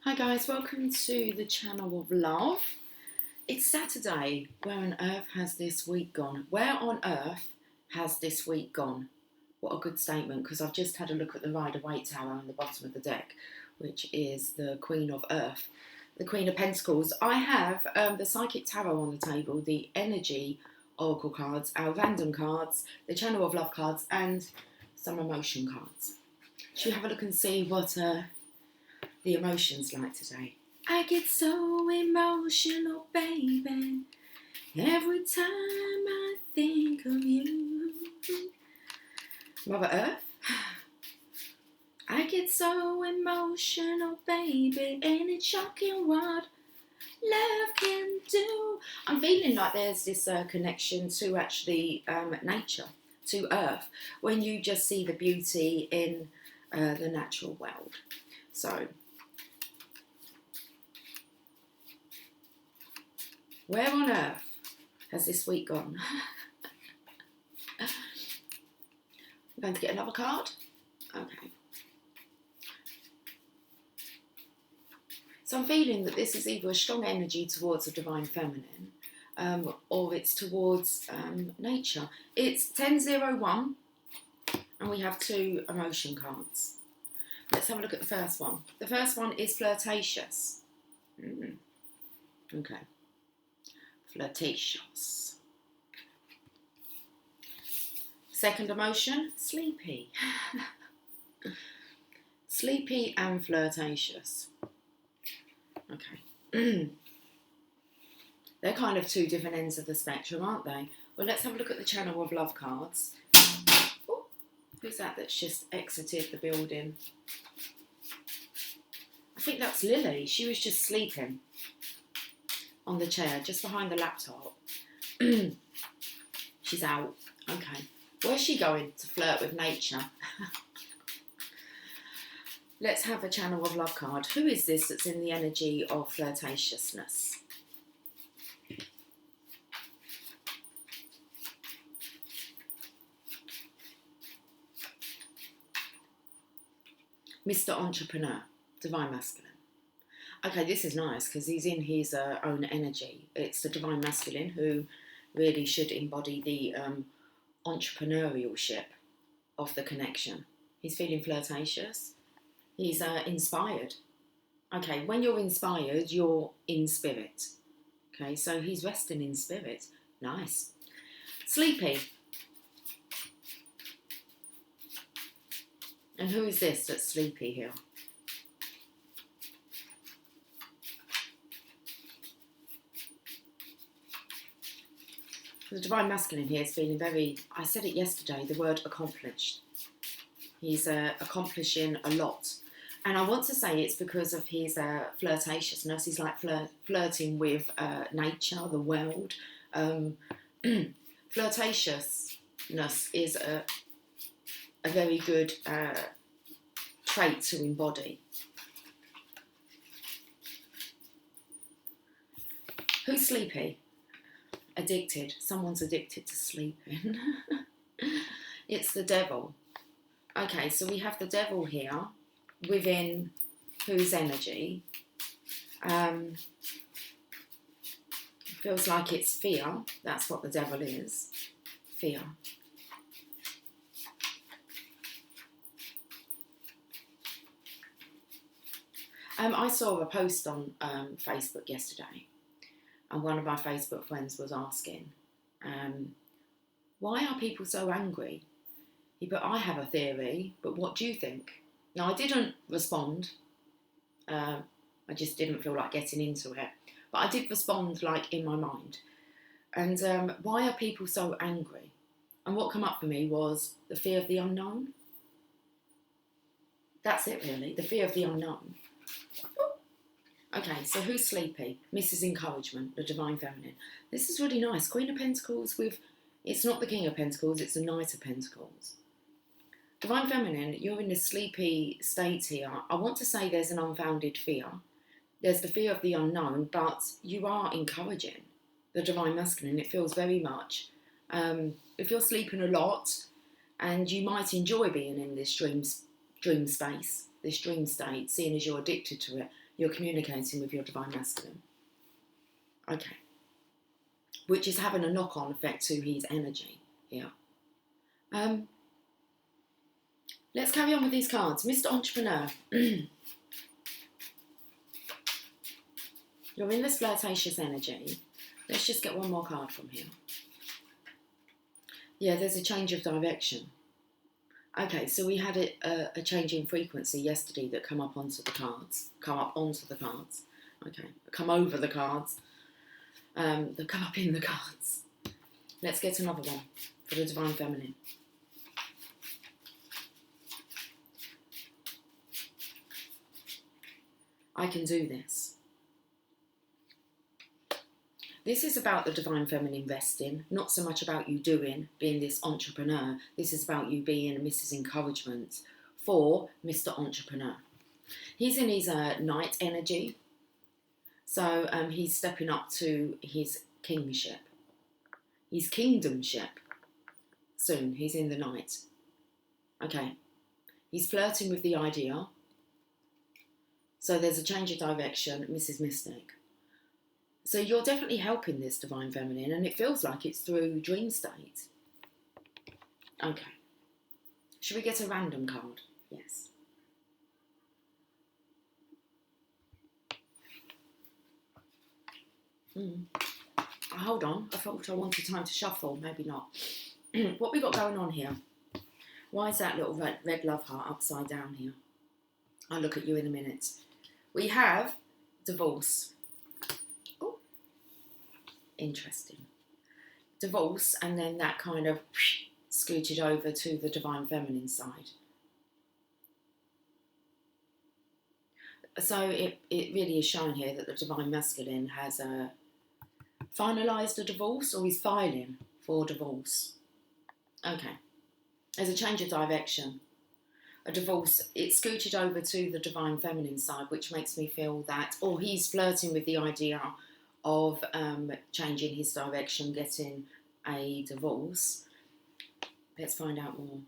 Hi guys, welcome to the channel of love. It's Saturday. Where on earth has this week gone? Where on earth has this week gone? What a good statement, because I've just had a look at the Rider-Waite Tower on the bottom of the deck, which is the Queen of Earth, the Queen of Pentacles. I have the Psychic Tarot on the table, the Energy Oracle cards, our random cards, the Channel of Love cards, and some emotion cards. Should we have a look and see what the emotions like today? I get so emotional, baby, every time I think of you. Mother Earth. I get so emotional, baby, ain't it shocking what love can do? I'm feeling like there's this connection to actually nature, to Earth, when you just see the beauty in the natural world. So, where on earth has this week gone? I'm going to get another card. Okay. So I'm feeling that this is either a strong energy towards the divine feminine, or it's towards nature. It's 1001, and we have two emotion cards. Let's have a look at the first one. The first one is flirtatious. Okay. Flirtatious. Second emotion, sleepy. Sleepy and flirtatious. Okay. They're kind of two different ends of the spectrum, aren't they? Well, let's have a look at the Channel of Love cards. Ooh, who's that that's just exited the building? I think that's Lily. She was just sleeping on the chair just behind the laptop. She's out. Okay. Where's she going to flirt with nature? Let's have a Channel of Love card. Who is this that's in the energy of flirtatiousness? Mr. Entrepreneur, Divine Masculine. Okay, this is nice because he's in his own energy. It's the Divine Masculine who really should embody the entrepreneurship of the connection. He's feeling flirtatious. He's inspired. Okay, when you're inspired, you're in spirit. Okay, so he's resting in spirit. Nice. Sleepy. And who is this that's sleepy here? The Divine Masculine here is feeling very, I said it yesterday, the word accomplished. He's accomplishing a lot. And I want to say it's because of his flirtatiousness. He's like flirting with nature, the world. Flirtatiousness is a very good trait to embody. Who's sleepy? Addicted. Someone's addicted to sleeping. It's the devil. Okay, so we have the devil here within whose energy? Feels like it's fear. That's what the devil is. Fear. I saw a post on Facebook yesterday, and one of my Facebook friends was asking, why are people so angry? But I have a theory, but what do you think? Now, I didn't respond. I just didn't feel like getting into it. But I did respond, like, in my mind. And why are people so angry? And what came up for me was the fear of the unknown. That's it, really. The fear of the unknown. Okay, so who's sleepy? Mrs. Encouragement, the Divine Feminine. This is really nice. Queen of Pentacles with... It's not the King of Pentacles, it's the Knight of Pentacles. Divine Feminine, you're in a sleepy state here. I want to say there's an unfounded fear. There's the fear of the unknown, but you are encouraging the Divine Masculine. It feels very much. If you're sleeping a lot, and you might enjoy being in this dream space, this dream state, seeing as you're addicted to it, You're communicating with your divine masculine. Okay. Which is having a knock-on effect to his energy here. Let's carry on with these cards. Mr. Entrepreneur. You're in this flirtatious energy. Let's just get one more card from here. Yeah, there's a change of direction. Okay, so we had a change in frequency yesterday that come up onto the cards. Okay, come over the cards. That come up in the cards. Let's get another one for the Divine Feminine. I can do this. This is about the Divine Feminine resting, not so much about you being this entrepreneur. This is about you being Mrs. Encouragement for Mr. Entrepreneur. He's in his night energy, so he's stepping up to his kingship, his kingdomship. Soon, he's in the night. Okay, he's flirting with the idea. So there's a change of direction, Mrs. Mystic. So you're definitely helping this Divine Feminine, and it feels like it's through dream state. Okay. Should we get a random card? Yes. Hold on. I thought I wanted time to shuffle. Maybe not. What we got going on here? Why is that little red love heart upside down here? I'll look at you in a minute. We have divorce. Interesting. Divorce, and then that kind of scooted over to the Divine Feminine side. So it really is showing here that the Divine Masculine has finalised a divorce, or he's filing for divorce. Okay. There's a change of direction. A divorce, it scooted over to the Divine Feminine side, which makes me feel that, or he's flirting with the idea of changing his direction, getting a divorce. Let's find out more.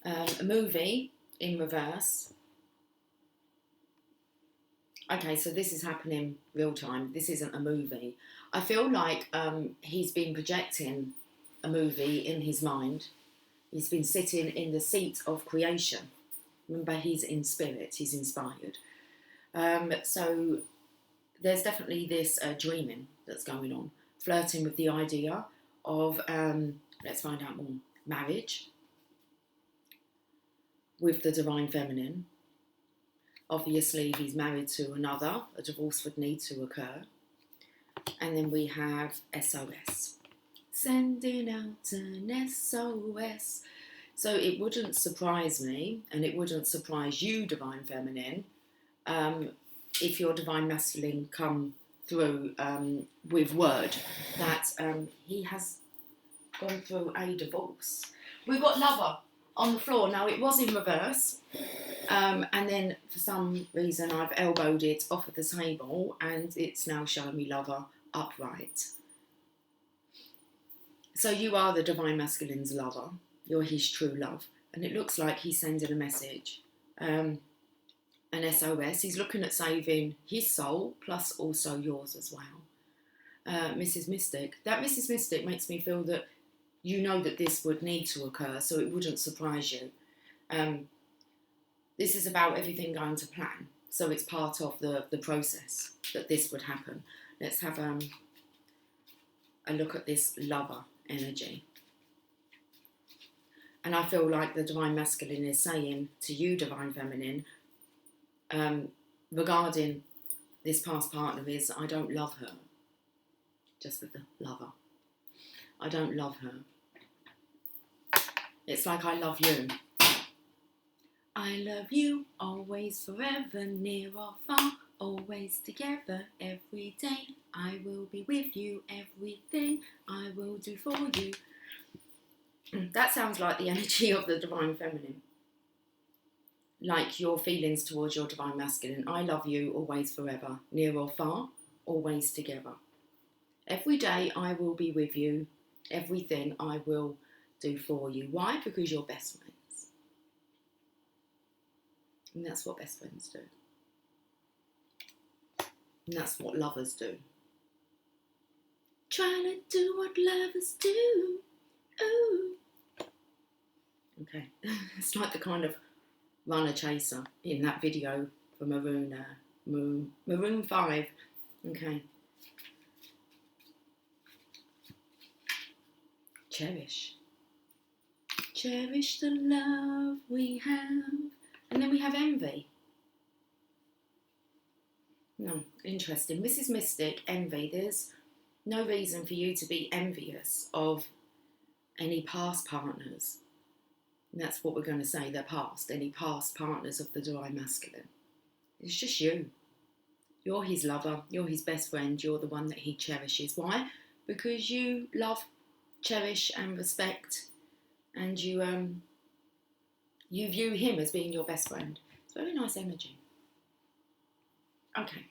A movie in reverse. Okay, so this is happening real time. This isn't a movie. I feel like he's been projecting a movie in his mind. He's been sitting in the seat of creation. Remember, he's in spirit, he's inspired. So there's definitely this dreaming that's going on, flirting with the idea of, let's find out more, marriage with the Divine Feminine. Obviously, he's married to another. A divorce would need to occur. And then we have SOS. Sending out an SOS. So it wouldn't surprise me, and it wouldn't surprise you, Divine Feminine, if your Divine Masculine come through with word that he has gone through a divorce. We've got Lover on the floor. Now, it was in reverse, and then for some reason I've elbowed it off of the table, and it's now showing me Lover upright. So you are the Divine Masculine's lover. You're his true love. And it looks like he's sending a message. An SOS. He's looking at saving his soul, plus also yours as well. Mrs. Mystic. That Mrs. Mystic makes me feel that you know that this would need to occur, so it wouldn't surprise you. This is about everything going to plan. So it's part of the process that this would happen. Let's have a look at this lover energy. And I feel like the Divine Masculine is saying to you, Divine Feminine, regarding this past partner, is I don't love her. Just with the lover. I don't love her. It's like I love you. I love you, always, forever, near or far, always together, every day. I will be with you, everything I will do for you. That sounds like the energy of the Divine Feminine. Like your feelings towards your Divine Masculine. I love you, always, forever, near or far, always together. Every day I will be with you, everything I will do for you. Why? Because you're best friends. And that's what best friends do. And that's what lovers do. Trying to do what lovers do. Ooh. Okay, it's like the kind of runner chaser in that video for Maroon 5. Okay. Cherish. Cherish the love we have. And then we have envy. No, interesting. Mrs. Mystic, envy. There's no reason for you to be envious of any past partners. And that's what we're going to say, they're past. Any past partners of the Divine Masculine. It's just you. You're his lover. You're his best friend. You're the one that he cherishes. Why? Because you love, cherish and respect, and you view him as being your best friend. It's very nice energy. Okay.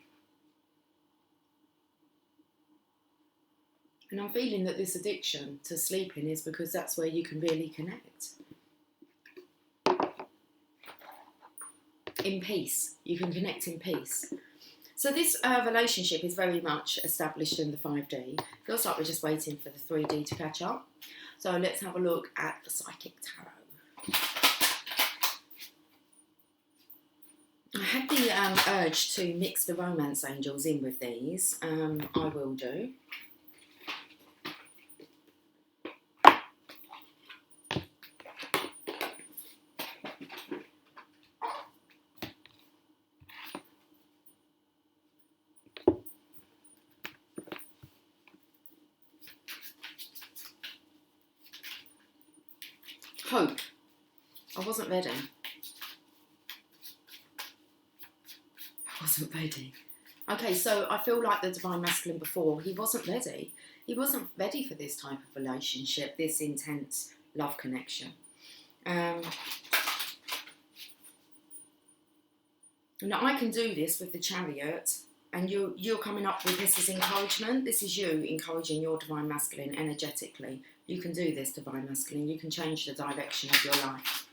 And I'm feeling that this addiction to sleeping is because that's where you can really connect. In peace. You can connect in peace. So this relationship is very much established in the 5D. Feels like we're just waiting for the 3D to catch up. So let's have a look at the Psychic Tarot. I had the urge to mix the Romance Angels in with these. I will do. Hope. I wasn't ready. Okay, so I feel like the Divine Masculine before, he wasn't ready. He wasn't ready for this type of relationship, this intense love connection. Now I can do this with the Chariot, and you're coming up with this as encouragement. This is you encouraging your Divine Masculine energetically. You can do this, Divine Masculine. You can change the direction of your life.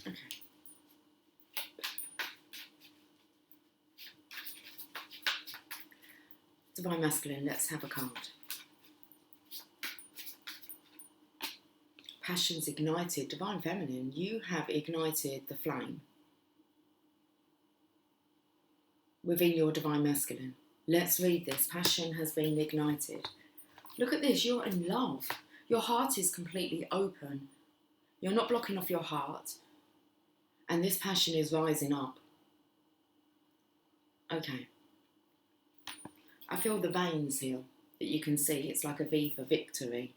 Okay. Divine Masculine, let's have a card. Passion's ignited. Divine Feminine, you have ignited the flame within your Divine Masculine. Let's read this. Passion has been ignited. Look at this. You're in love. Your heart is completely open. You're not blocking off your heart. And this passion is rising up. Okay. I feel the veins here that you can see. It's like a V for victory.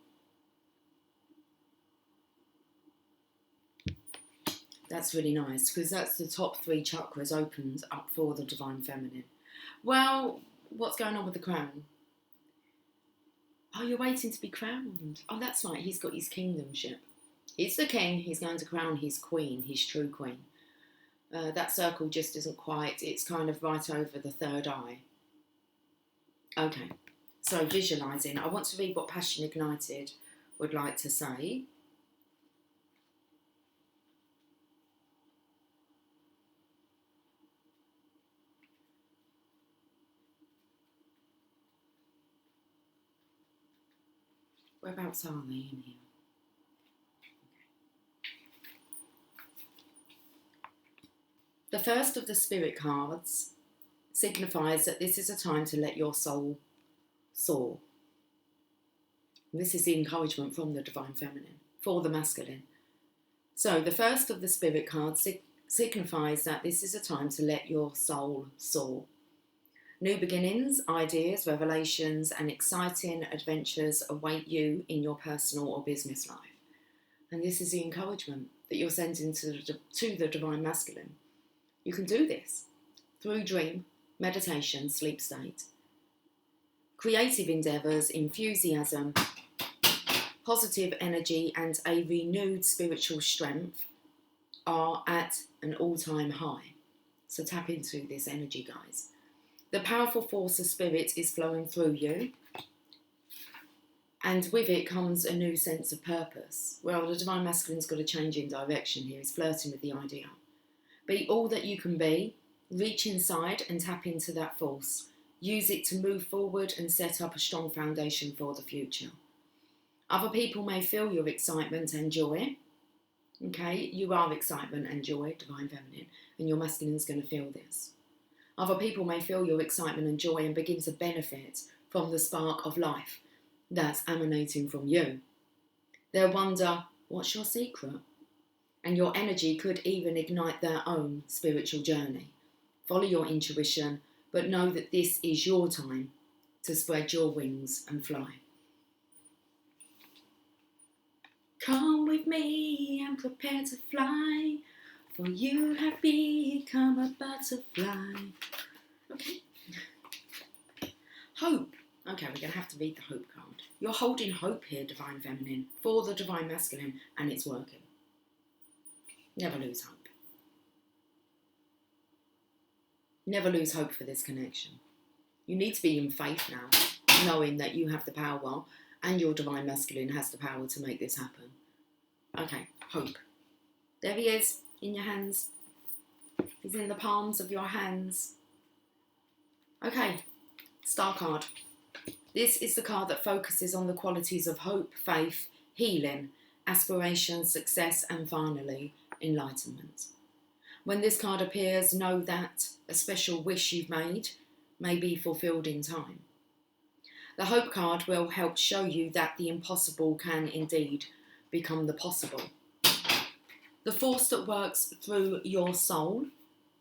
That's really nice because that's the top 3 chakras opened up for the Divine Feminine. Well, what's going on with the crown? Oh, you're waiting to be crowned. Oh, that's right. He's got his kingdomship. He's the king. He's going to crown his queen, his true queen. That circle just isn't quite. It's kind of right over the third eye. Okay. So visualising. I want to read what Passion Ignited would like to say. Whereabouts are they in here? The first of the Spirit cards signifies that this is a time to let your soul soar. And this is the encouragement from the Divine Feminine for the Masculine. So the first of the Spirit cards signifies that this is a time to let your soul soar. New beginnings, ideas, revelations, and exciting adventures await you in your personal or business life. And this is the encouragement that you're sending to the Divine Masculine. You can do this through dream, meditation, sleep state. Creative endeavours, enthusiasm, positive energy, and a renewed spiritual strength are at an all-time high. So tap into this energy, guys. The powerful force of spirit is flowing through you, And with it comes a new sense of purpose. Well, the Divine Masculine's got a change in direction here. He's flirting with the idea. Be all that you can be. Reach inside and tap into that force. Use it to move forward and set up a strong foundation for the future. Other people may feel your excitement and joy. Okay, you are excitement and joy, Divine Feminine, and your masculine's going to feel this. Other people may feel your excitement and joy and begin to benefit from the spark of life that's emanating from you. They'll wonder, what's your secret? And your energy could even ignite their own spiritual journey. Follow your intuition, but know that this is your time to spread your wings and fly. Come with me and prepare to fly, for you have become a butterfly. Okay. Hope. Okay, we're going to have to read the hope card. You're holding hope here, Divine Feminine, for the Divine Masculine, and it's working. Never lose hope. Never lose hope for this connection. You need to be in faith now, knowing that you have the power and your Divine Masculine has the power to make this happen. Okay, hope. There he is, in your hands. He's in the palms of your hands. Okay, Star card. This is the card that focuses on the qualities of hope, faith, healing, aspiration, success, and finally, enlightenment. When this card appears, know that a special wish you've made may be fulfilled in time. The hope card will help show you that the impossible can indeed become the possible. The force that works through your soul,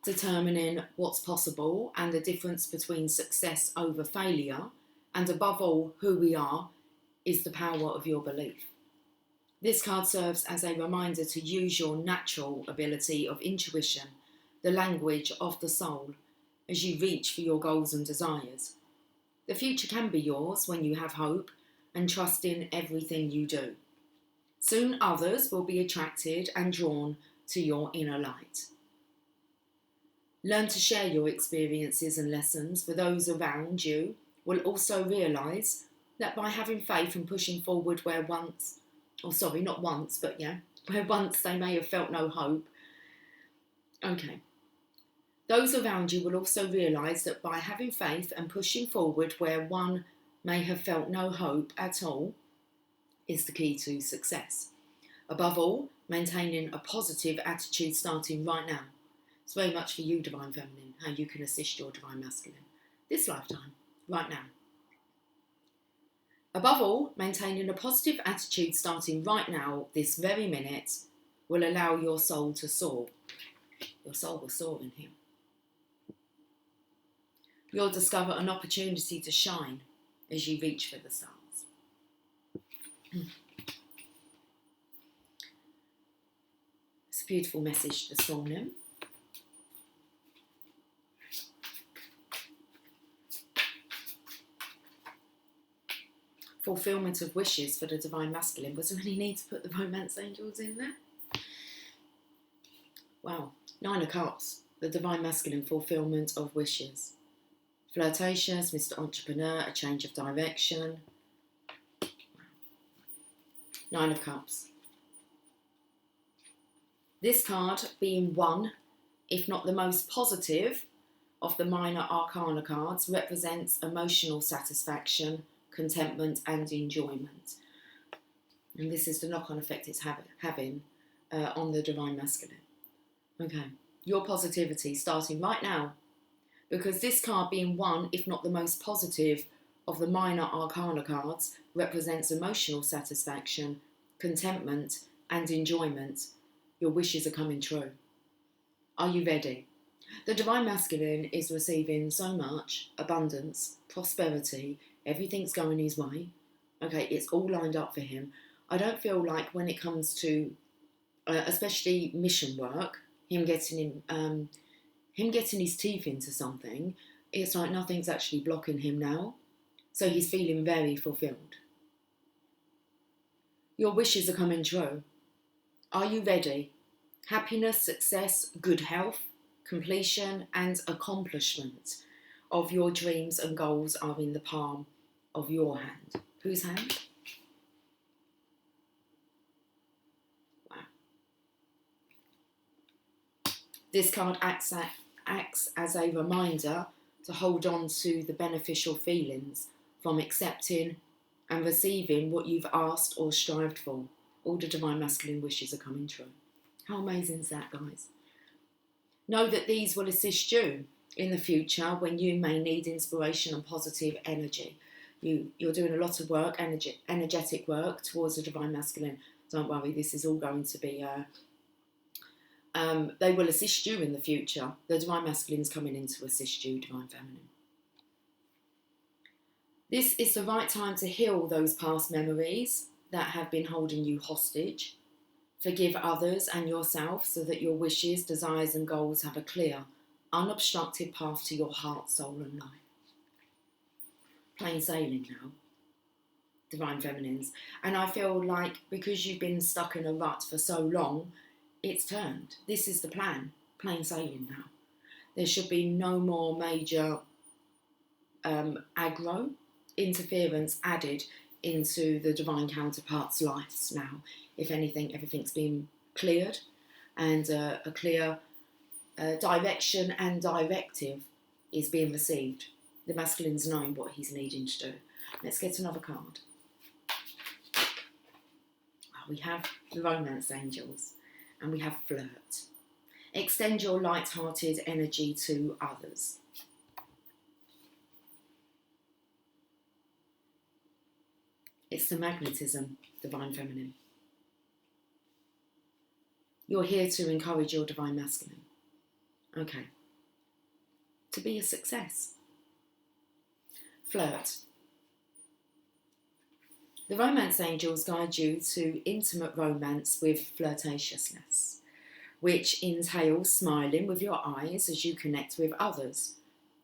determining what's possible and the difference between success over failure, and above all, who we are, is the power of your belief. This card serves as a reminder to use your natural ability of intuition, the language of the soul, as you reach for your goals and desires. The future can be yours when you have hope and trust in everything you do. Soon others will be attracted and drawn to your inner light. Learn to share your experiences and lessons, for those around you will also realise that by having faith and pushing forward where once they may have felt no hope. Okay. Those around you will also realise that by having faith and pushing forward where one may have felt no hope at all is the key to success. Above all, maintaining a positive attitude starting right now. It's very much for you, Divine Feminine, how you can assist your Divine Masculine this lifetime, right now. Above all, maintaining a positive attitude starting right now, this very minute, will allow your soul to soar. Your soul will soar in here. You'll discover an opportunity to shine as you reach for the stars. It's a beautiful message this morning. Fulfillment of wishes for the Divine Masculine. Was there any need to put the Romance Angels in there? Wow. 9 of Cups. The Divine Masculine, fulfillment of wishes. Flirtatious, Mr. Entrepreneur, a change of direction. 9 of Cups. This card being one, if not the most positive, of the minor arcana cards, represents emotional satisfaction, contentment and enjoyment. And this is the knock-on effect it's having on the Divine Masculine. Okay, your positivity starting right now, because this card being one, if not the most positive of the minor arcana cards, represents emotional satisfaction, contentment and enjoyment. Your wishes are coming true. Are you ready? The Divine Masculine is receiving so much abundance, prosperity, everything's going his way. Okay, it's all lined up for him. I don't feel like when it comes to, especially mission work, him getting his teeth into something, it's like nothing's actually blocking him now. So he's feeling very fulfilled. Your wishes are coming true. Are you ready? Happiness, success, good health, completion and accomplishment of your dreams and goals are in the palm of your hand. Whose hand? This card acts as a reminder to hold on to the beneficial feelings from accepting and receiving what you've asked or strived for. All the divine masculine wishes are coming true. How amazing is that, guys? Know that these will assist you in the future when you may need inspiration and positive energy. You're doing a lot of work, energetic work towards the divine masculine. Don't worry, this is all going to be... they will assist you in the future. The divine masculine is coming in to assist you, divine feminine. This is the right time to heal those past memories that have been holding you hostage. Forgive others and yourself so that your wishes, desires and goals have a clear, unobstructed path to your heart, soul and life. Plain sailing now, divine feminines. And I feel like because you've been stuck in a rut for so long, it's turned. This is the plan, plain sailing now. There should be no more major aggro, interference added into the divine counterparts' lives now. If anything, everything's been cleared and a clear direction and directive is being received. The masculine's knowing what he's needing to do. Let's get another card. We have the romance angels and we have flirt. Extend your light-hearted energy to others. It's the magnetism, divine feminine. You're here to encourage your divine masculine. Okay. To be a success. Flirt. The romance angels guide you to intimate romance with flirtatiousness, which entails smiling with your eyes as you connect with others.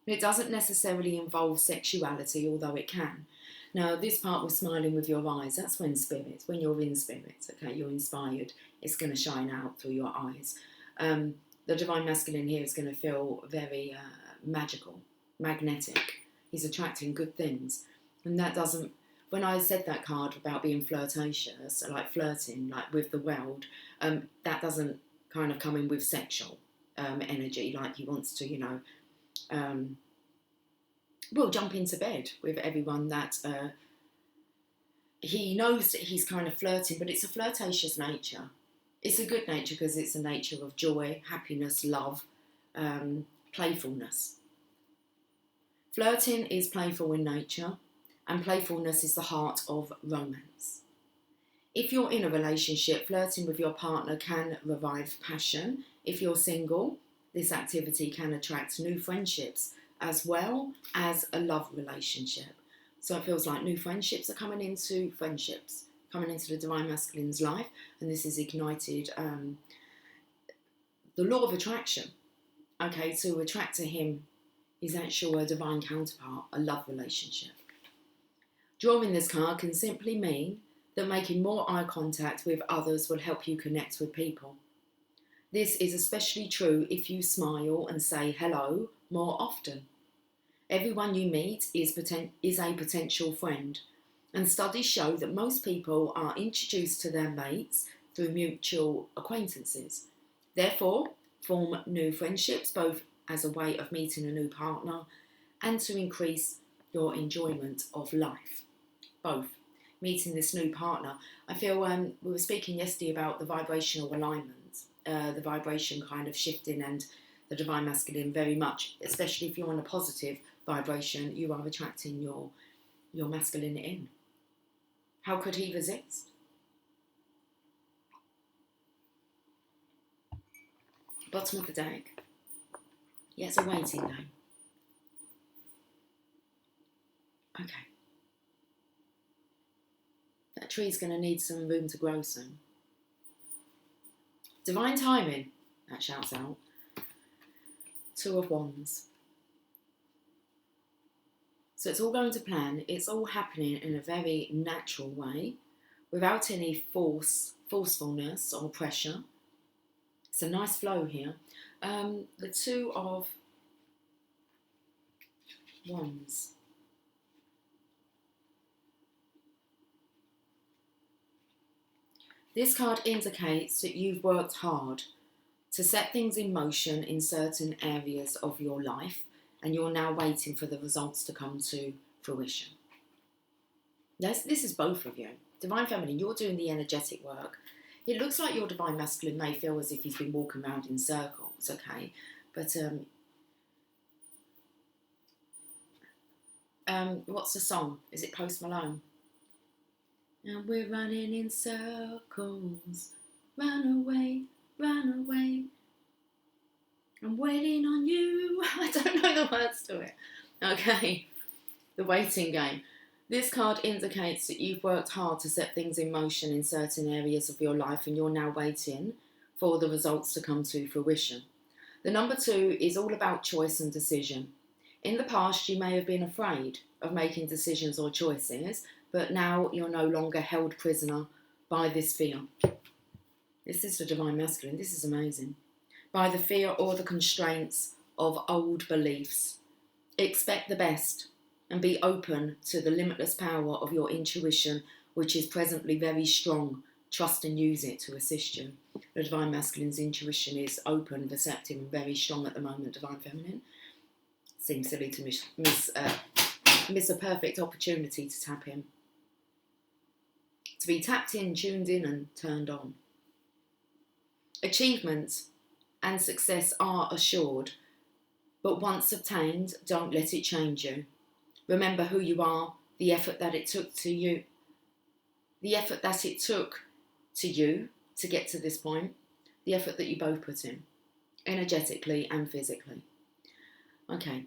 It doesn't necessarily involve sexuality, although it can. Now, this part with smiling with your eyes, that's when you're in spirit, okay, you're inspired, it's going to shine out through your eyes. The divine masculine here is going to feel very magical, magnetic. He's attracting good things. And that doesn't, when I said that card about being flirtatious, like flirting, like with the world, that doesn't kind of come in with sexual energy, like he wants to, jump into bed with everyone that he knows that he's kind of flirting, but it's a flirtatious nature. It's a good nature because it's a nature of joy, happiness, love, playfulness. Flirting is playful in nature, and playfulness is the heart of romance. If you're in a relationship, flirting with your partner can revive passion. If you're single, this activity can attract new friendships as well as a love relationship. So it feels like new friendships are coming into the divine masculine's life, and this has ignited the law of attraction. Okay, to attract to him is actually a divine counterpart, a love relationship. Drawing this card can simply mean that making more eye contact with others will help you connect with people. This is especially true if you smile and say hello more often. Everyone you meet is a potential friend, and studies show that most people are introduced to their mates through mutual acquaintances. Therefore, form new friendships both as a way of meeting a new partner and to increase your enjoyment of life. Both. Meeting this new partner. I feel we were speaking yesterday about the vibrational alignment, the vibration kind of shifting, and the divine masculine very much, especially if you're on a positive vibration, you are attracting your masculine in. How could he resist? Bottom of the deck. Yeah, it's a waiting game. Okay. That tree's going to need some room to grow soon. Divine timing, that shouts out. Two of Wands. So it's all going to plan. It's all happening in a very natural way, without any forcefulness or pressure. It's a nice flow here. The Two of Wands. This card indicates that you've worked hard to set things in motion in certain areas of your life, and you're now waiting for the results to come to fruition. This is both of you. Divine Feminine, you're doing the energetic work. It looks like your Divine Masculine may feel as if he's been walking around in circles, okay? But what's the song? Is it Post Malone? And we're running in circles. Run away, run away. I'm waiting on you. I don't know the words to it. Okay, the waiting game. This card indicates that you've worked hard to set things in motion in certain areas of your life, and you're now waiting for the results to come to fruition. The number 2 is all about choice and decision. In the past, you may have been afraid of making decisions or choices, but now you're no longer held prisoner by this fear. This is the Divine Masculine. This is amazing. By the fear or the constraints of old beliefs. Expect the best and be open to the limitless power of your intuition, which is presently very strong. Trust and use it to assist you. The Divine Masculine's intuition is open, receptive, and very strong at the moment. Divine Feminine. Seems silly to miss a perfect opportunity to tap in. To be tapped in, tuned in, and turned on. Achievement and success are assured, but once obtained, don't let it change you. Remember who you are, the effort that it took to you to get to this point, the effort that you both put in, energetically and physically. Okay.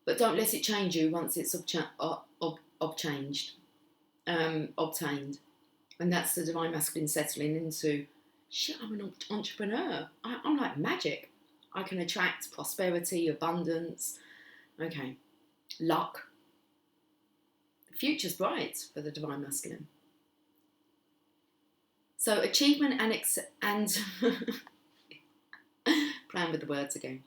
But don't let it change you once it's obtained. And that's the Divine Masculine settling into, shit, I'm an entrepreneur. I'm like magic. I can attract prosperity, abundance. Okay. Luck. The future's bright for the Divine Masculine. So achievement and playing with the words again.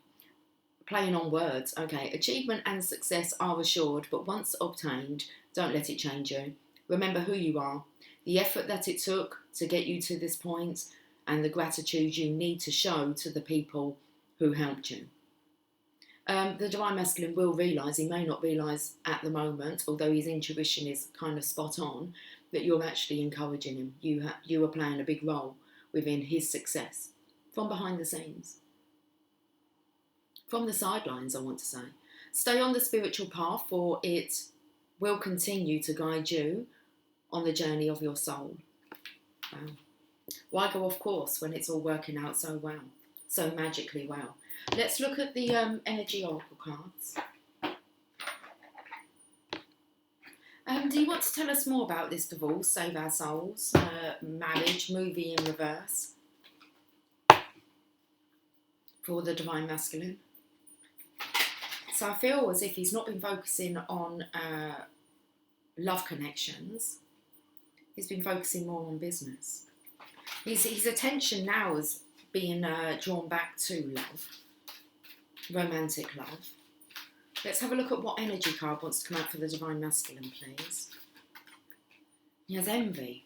Playing on words. Okay. Achievement and success are assured, but once obtained, don't let it change you. Remember who you are, the effort that it took to get you to this point, and the gratitude you need to show to the people who helped you. The Divine Masculine will realise, he may not realise at the moment, although his intuition is kind of spot on, that you're actually encouraging him. You are playing a big role within his success, from behind the scenes. From the sidelines, I want to say. Stay on the spiritual path, for it will continue to guide you on the journey of your soul. Wow. Why go off course when it's all working out so well, so magically well? Let's look at the energy oracle cards. Do you want to tell us more about this divorce, Save Our Souls, marriage, movie in reverse for the Divine Masculine? So I feel as if he's not been focusing on love connections. He's been focusing more on business. His attention now is being drawn back to love, romantic love. Let's have a look at what energy card wants to come out for the Divine Masculine, please. He has envy.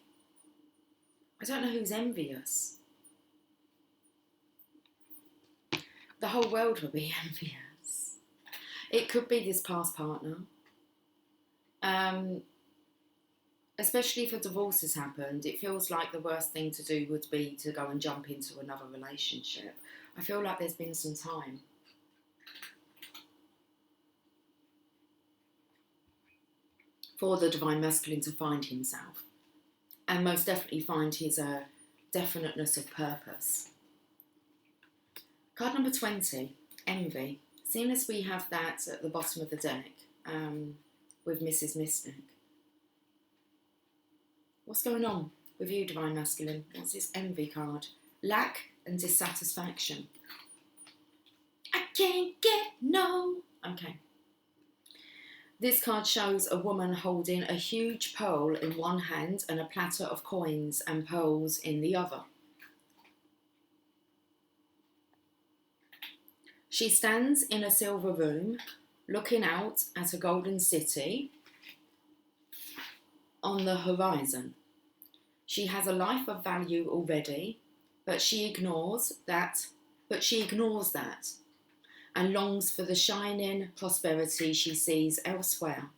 I don't know who's envious. The whole world will be envious. It could be this past partner. Especially if a divorce has happened, it feels like the worst thing to do would be to go and jump into another relationship. I feel like there's been some time. For the Divine Masculine to find himself. And most definitely find his definiteness of purpose. Card number 20, Envy. Seeing as we have that at the bottom of the deck with Mrs. Mystic. What's going on with you, Divine Masculine? What's this Envy card? Lack and dissatisfaction. I can't get no. Okay. This card shows a woman holding a huge pearl in one hand and a platter of coins and pearls in the other. She stands in a silver room, looking out at a golden city on the horizon. She has a life of value already, But she ignores that. And longs for the shining prosperity she sees elsewhere.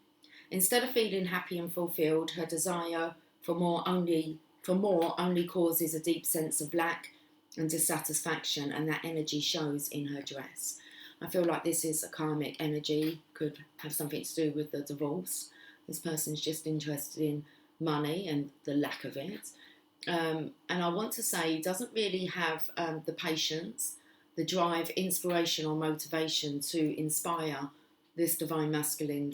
Instead of feeling happy and fulfilled, her desire for more only causes a deep sense of lack and dissatisfaction, and that energy shows in her dress. I feel like this is a karmic energy, could have something to do with the divorce. This person's just interested in money and the lack of it. And I want to say, doesn't really have the patience, the drive, inspiration or motivation to inspire this divine masculine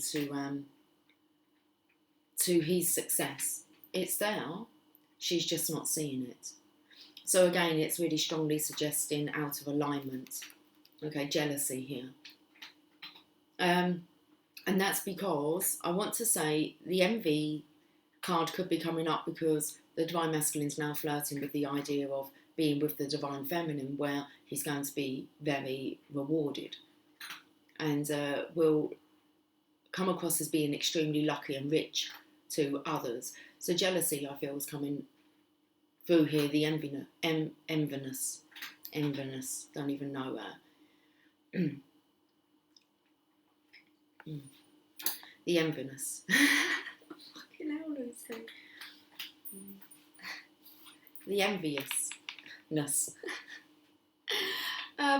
to his success. It's there, she's just not seeing it. So again, it's really strongly suggesting out of alignment. Okay, jealousy here. And that's because I want to say the envy card could be coming up because the divine masculine is now flirting with the idea of being with the divine feminine, where he's going to be very rewarded and will come across as being extremely lucky and rich to others. So jealousy, I feel, is coming through here. The enviness, don't even know the enviness. Fucking hell, Lucy. The enviousness.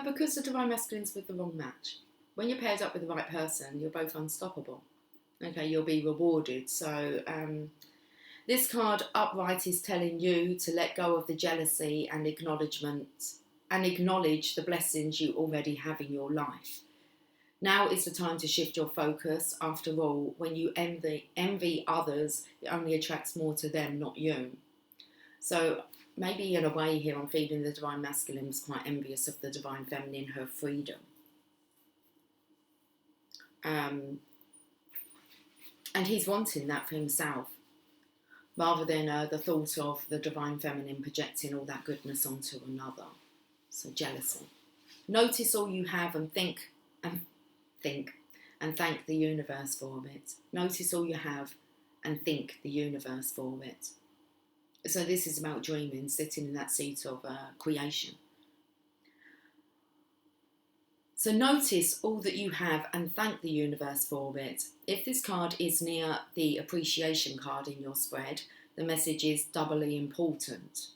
Because the divine masculine's with the wrong match. When you're paired up with the right person, you're both unstoppable. Okay, you'll be rewarded. So this card upright is telling you to let go of the jealousy and acknowledge the blessings you already have in your life. Now is the time to shift your focus. After all, when you envy others, it only attracts more to them, not you. So maybe in a way here, I'm feeling the divine masculine was quite envious of the divine feminine, her freedom. And he's wanting that for himself, rather than the thought of the divine feminine projecting all that goodness onto another. So jealousy. Notice all you have and think and thank the universe for it. Notice all you have and thank the universe for it. So this is about dreaming, sitting in that seat of creation. So notice all that you have and thank the universe for it. If this card is near the appreciation card in your spread, the message is doubly important.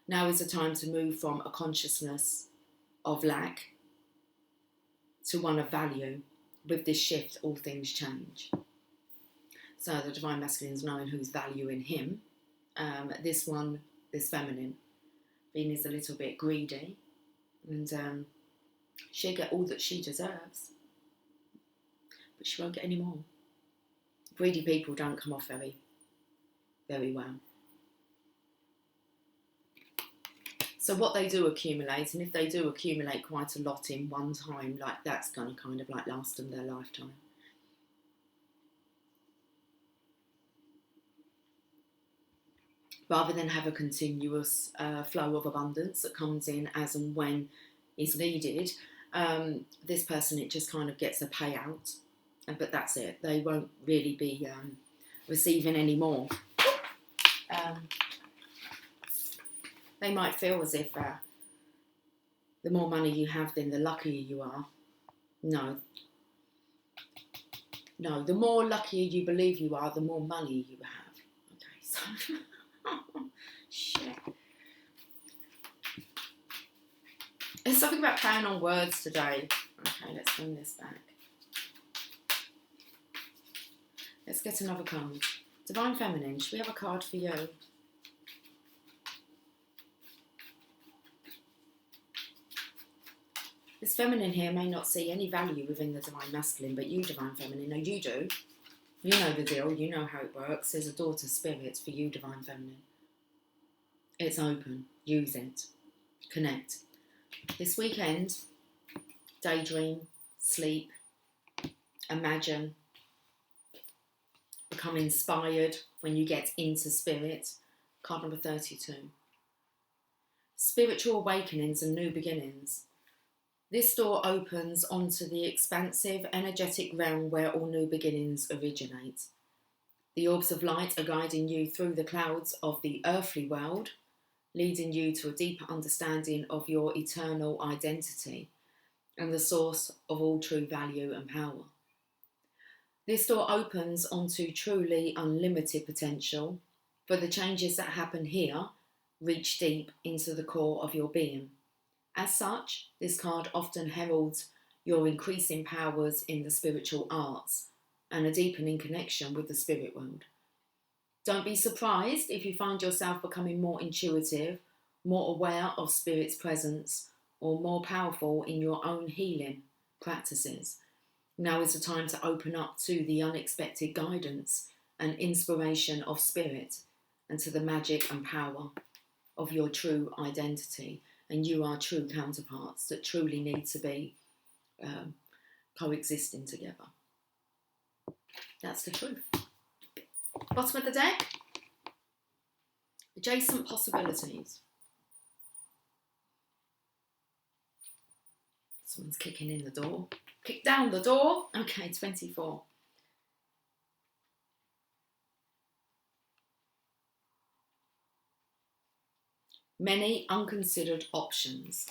Now is the time to move from a consciousness of lack to one of value. With this shift, all things change. So the divine masculine is knowing who's valuing him. This feminine, being is a little bit greedy, and she'll get all that she deserves, but she won't get any more. Greedy people don't come off very, very well. So what they do accumulate, and if they do accumulate quite a lot in one time, like that's going to kind of like last them their lifetime. Rather than have a continuous flow of abundance that comes in as and when is needed, this person, it just kind of gets a payout, but that's it. They won't really be receiving any more. They might feel as if the more money you have, then the luckier you are. No, the more luckier you believe you are, the more money you have. Okay, so... Shit. There's something about playing on words today. Okay, let's bring this back. Let's get another card. Divine Feminine, should we have a card for you? This feminine here may not see any value within the divine masculine, but you, divine feminine, no, you do. You know the deal, you know how it works. There's a door to spirits for you, divine feminine. It's open. Use it. Connect. This weekend, daydream, sleep, imagine, become inspired when you get into spirit. Card number 32. Spiritual awakenings and new beginnings. This door opens onto the expansive, energetic realm where all new beginnings originate. The orbs of light are guiding you through the clouds of the earthly world leading you to a deeper understanding of your eternal identity and the source of all true value and power. This door opens onto truly unlimited potential, for the changes that happen here reach deep into the core of your being. As such, this card often heralds your increasing powers in the spiritual arts and a deepening connection with the spirit world. Don't be surprised if you find yourself becoming more intuitive, more aware of spirit's presence, or more powerful in your own healing practices. Now is the time to open up to the unexpected guidance and inspiration of spirit and to the magic and power of your true identity. And you are true counterparts that truly need to be coexisting together. That's the truth. Bottom of the deck, adjacent possibilities. Someone's kicking in the door. Kick down the door. Okay, 24. Many unconsidered options.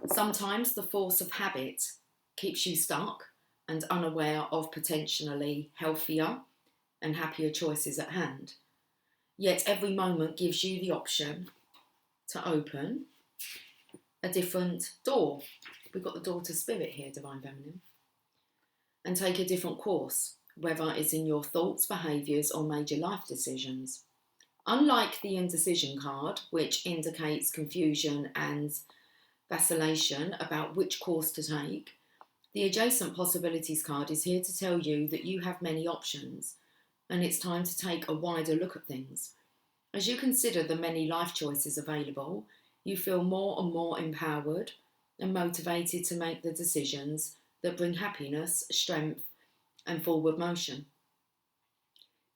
Sometimes the force of habit keeps you stuck and unaware of potentially healthier and happier choices at hand. Yet every moment gives you the option to open a different door. We've got the door to spirit here, Divine Feminine. And take a different course, whether it's in your thoughts, behaviours or major life decisions. Unlike the indecision card, which indicates confusion and vacillation about which course to take, the adjacent possibilities card is here to tell you that you have many options and it's time to take a wider look at things. As you consider the many life choices available, you feel more and more empowered and motivated to make the decisions that bring happiness, strength and forward motion.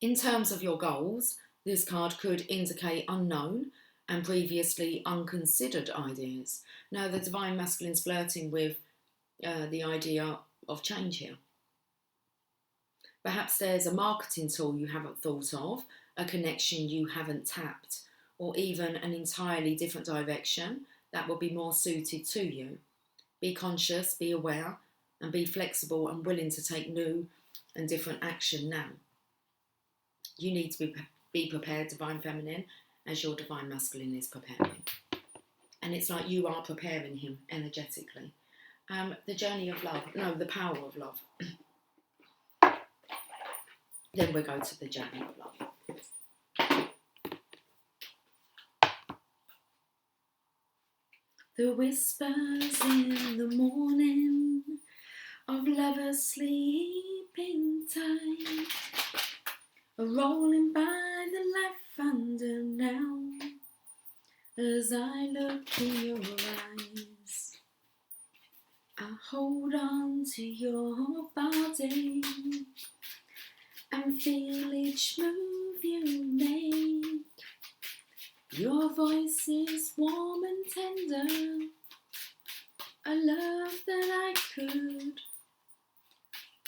In terms of your goals, this card could indicate unknown and previously unconsidered ideas. Now, the Divine Masculine's flirting with the idea of change here. Perhaps there's a marketing tool you haven't thought of, a connection you haven't tapped, or even an entirely different direction that will be more suited to you. Be conscious, be aware, and be flexible and willing to take new and different action now. You need to be prepared, Divine Feminine, as your Divine Masculine is preparing. And it's like you are preparing him energetically. The journey of love, no, the power of love. Then we go to the journey of love. The whispers in the morning of lovers sleeping tight are rolling by the life under now as I look in your eyes. I hold on to your body and feel each move you make. Your voice is warm and tender, a love that I could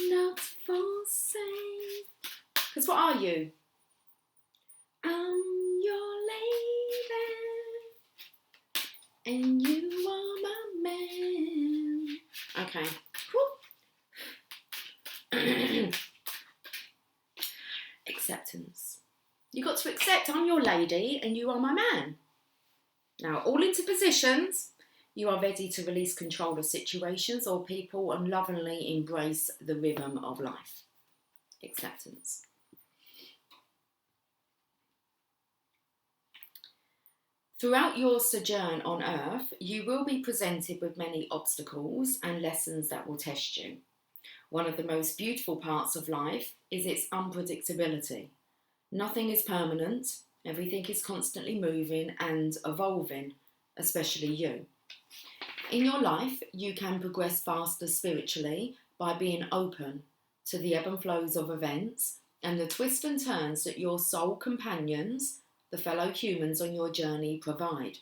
not forsake. Because what are you? I'm your lady, and you are my man. Okay. Acceptance. You got to accept I'm your lady and you are my man. Now, all into positions. You are ready to release control of situations or people and lovingly embrace the rhythm of life. Acceptance. Throughout your sojourn on Earth, you will be presented with many obstacles and lessons that will test you. One of the most beautiful parts of life is its unpredictability. Nothing is permanent, everything is constantly moving and evolving, especially you. In your life, you can progress faster spiritually by being open to the ebb and flows of events and the twists and turns that your soul companions, the fellow humans on your journey, provide.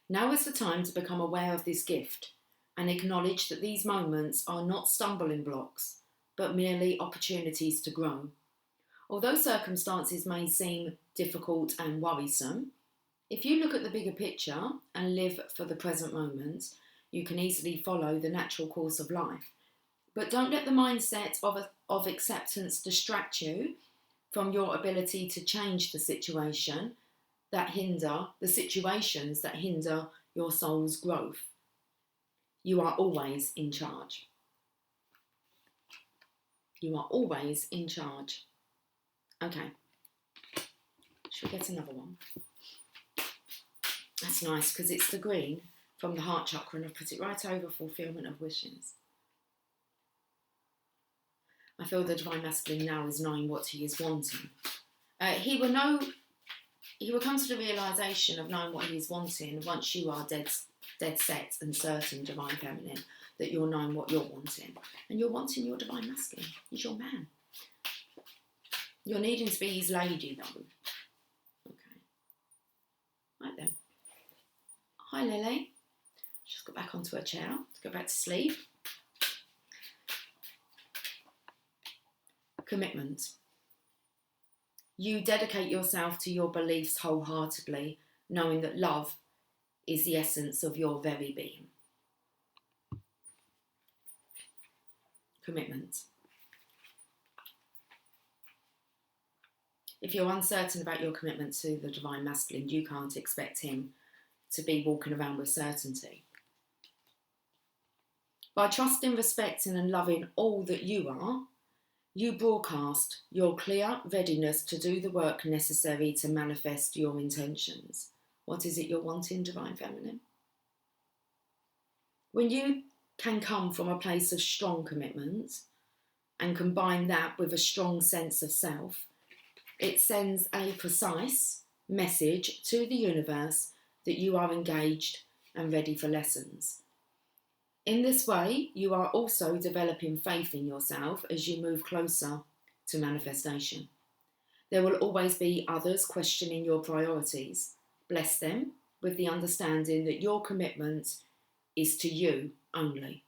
Now is the time to become aware of this gift and acknowledge that these moments are not stumbling blocks, but merely opportunities to grow. Although circumstances may seem difficult and worrisome, if you look at the bigger picture and live for the present moment, you can easily follow the natural course of life. But don't let the mindset of acceptance distract you from your ability to change the situations that hinder your soul's growth. You are always in charge. You are always in charge. Okay. Should we get another one? That's nice because it's the green from the heart chakra and I've put it right over fulfillment of wishes. I feel the divine masculine now is knowing what he is wanting. He will come to the realisation of knowing what he is wanting once you are dead set and certain, divine feminine, that you're knowing what you're wanting. And you're wanting your divine masculine. He's your man. You're needing to be his lady, though. Okay. Right then. Hi, Lily. She's got back onto her chair to go back to sleep. Commitment. You dedicate yourself to your beliefs wholeheartedly, knowing that love is the essence of your very being. Commitment. If you're uncertain about your commitment to the divine masculine, you can't expect him to be walking around with certainty. By trusting, respecting and loving all that you are, you broadcast your clear readiness to do the work necessary to manifest your intentions. What is it you're wanting, divine feminine? When you can come from a place of strong commitment and combine that with a strong sense of self, it sends a precise message to the universe that you are engaged and ready for lessons. In this way, you are also developing faith in yourself as you move closer to manifestation. There will always be others questioning your priorities. Bless them with the understanding that your commitment is to you only.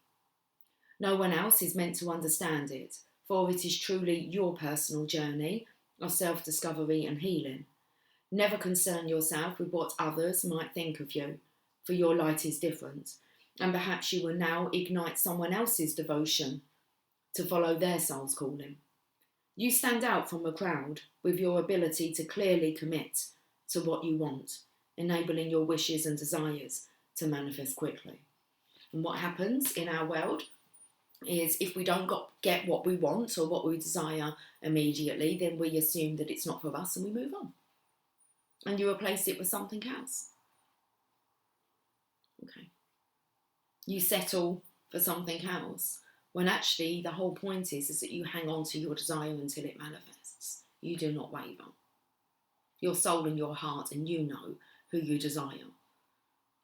No one else is meant to understand it, for it is truly your personal journey of self-discovery and healing. Never concern yourself with what others might think of you, for your light is different. And perhaps you will now ignite someone else's devotion to follow their soul's calling. You stand out from the crowd with your ability to clearly commit to what you want, enabling your wishes and desires to manifest quickly. And what happens in our world is if we don't get what we want or what we desire immediately, then we assume that it's not for us and we move on. And you replace it with something else. Okay. You settle for something else, when actually the whole point is that you hang on to your desire until it manifests. You do not waver. Your soul and your heart, and you know who you desire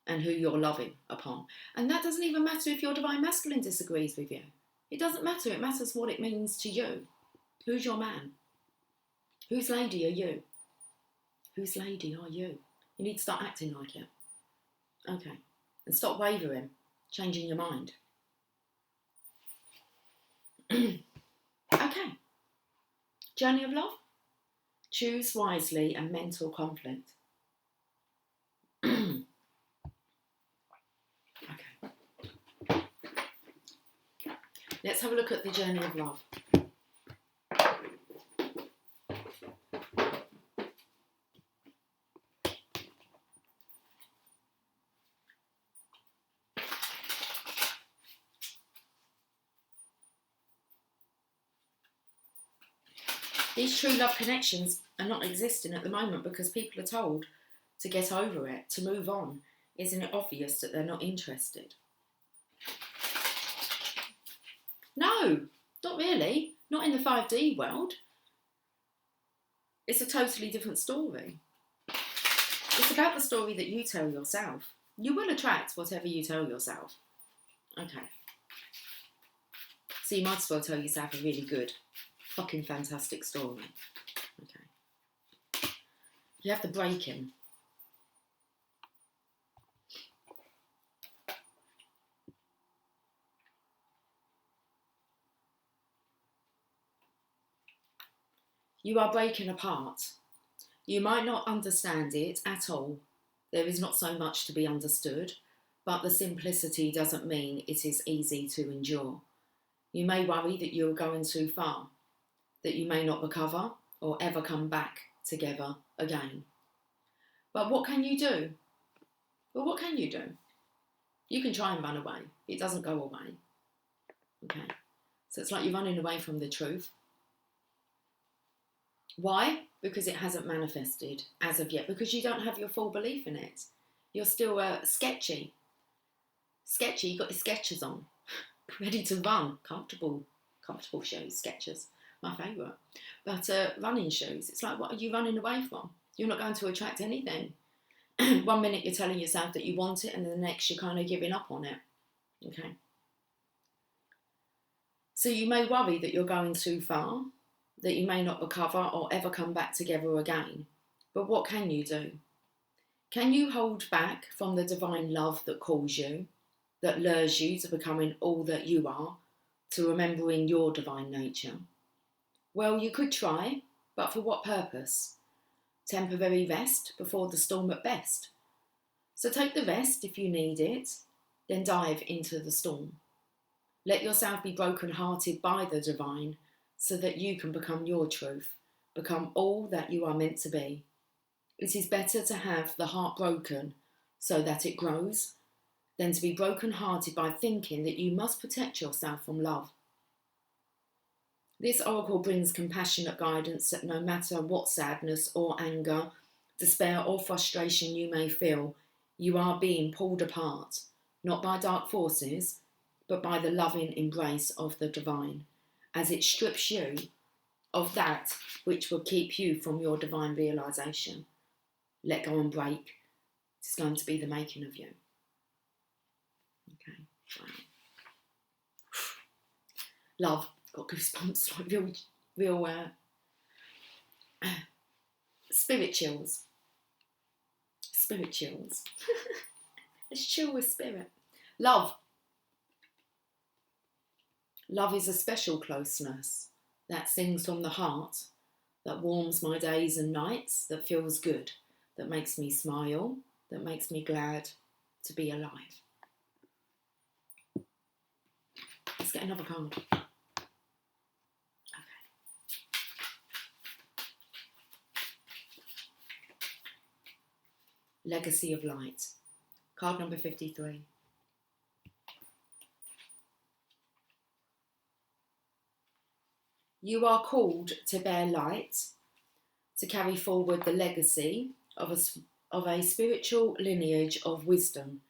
and who you're loving upon. And that doesn't even matter if your divine masculine disagrees with you. It doesn't matter. It matters what it means to you. Who's your man? Whose lady are you? Whose lady are you? You need to start acting like it. Okay. And stop wavering. Changing your mind. Okay. Journey of love. Choose wisely and mental conflict. Okay. Let's have a look at the journey of love. These true love connections are not existing at the moment because people are told to get over it, to move on. Isn't it obvious that they're not interested? No, not really. Not in the 5D world. It's a totally different story. It's about the story that you tell yourself. You will attract whatever you tell yourself. Okay. So you might as well tell yourself a really good, fucking fantastic story. Okay. You have the break-in. You are breaking apart. You might not understand it at all. There is not so much to be understood, but the simplicity doesn't mean it is easy to endure. You may worry that you are going too far, that you may not recover or ever come back together again. But what can you do? Well, what can you do? You can try and run away. It doesn't go away. Okay. So it's like you're running away from the truth. Why? Because it hasn't manifested as of yet. Because you don't have your full belief in it. You're still sketchy. Sketchy, you've got your Skechers on. Ready to run. Comfortable shoes, Skechers. My favourite. But running shoes, it's like, what are you running away from? You're not going to attract anything. 1 minute you're telling yourself that you want it, and then the next you're kind of giving up on it. Okay. So you may worry that you're going too far, that you may not recover or ever come back together again. But what can you do? Can you hold back from the divine love that calls you, that lures you to becoming all that you are, to remembering your divine nature? Well, you could try, but for what purpose? Temporary rest before the storm at best. So take the rest if you need it, then dive into the storm. Let yourself be broken-hearted by the divine so that you can become your truth, become all that you are meant to be. It is better to have the heart broken so that it grows than to be broken-hearted by thinking that you must protect yourself from love. This oracle brings compassionate guidance that no matter what sadness or anger, despair or frustration you may feel, you are being pulled apart, not by dark forces, but by the loving embrace of the divine, as it strips you of that which will keep you from your divine realisation. Let go and break. It's going to be the making of you. Okay, wow. Love. Got goosebumps, like real spirit chills. Spirit chills. Let's chill with spirit. Love. Love is a special closeness that sings from the heart, that warms my days and nights, that feels good, that makes me smile, that makes me glad to be alive. Let's get another card. Legacy of Light. Card number 53. You are called to bear light, to carry forward the legacy of a spiritual lineage of wisdom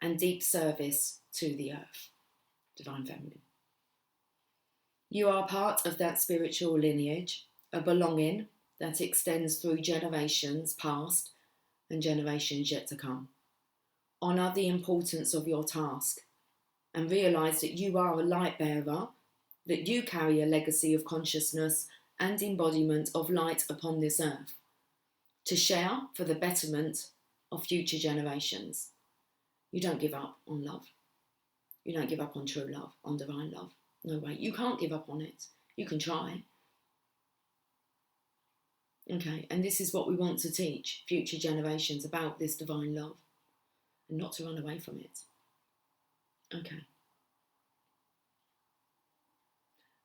and deep service to the earth. Divine Feminine. You are part of that spiritual lineage, a belonging that extends through generations past and generations yet to come. Honour the importance of your task and realise that you are a light bearer, that you carry a legacy of consciousness and embodiment of light upon this earth, to share for the betterment of future generations. You don't give up on love. You don't give up on true love, on divine love. No way. You can't give up on it. You can try. Okay, and this is what we want to teach future generations about this divine love and not to run away from it. Okay.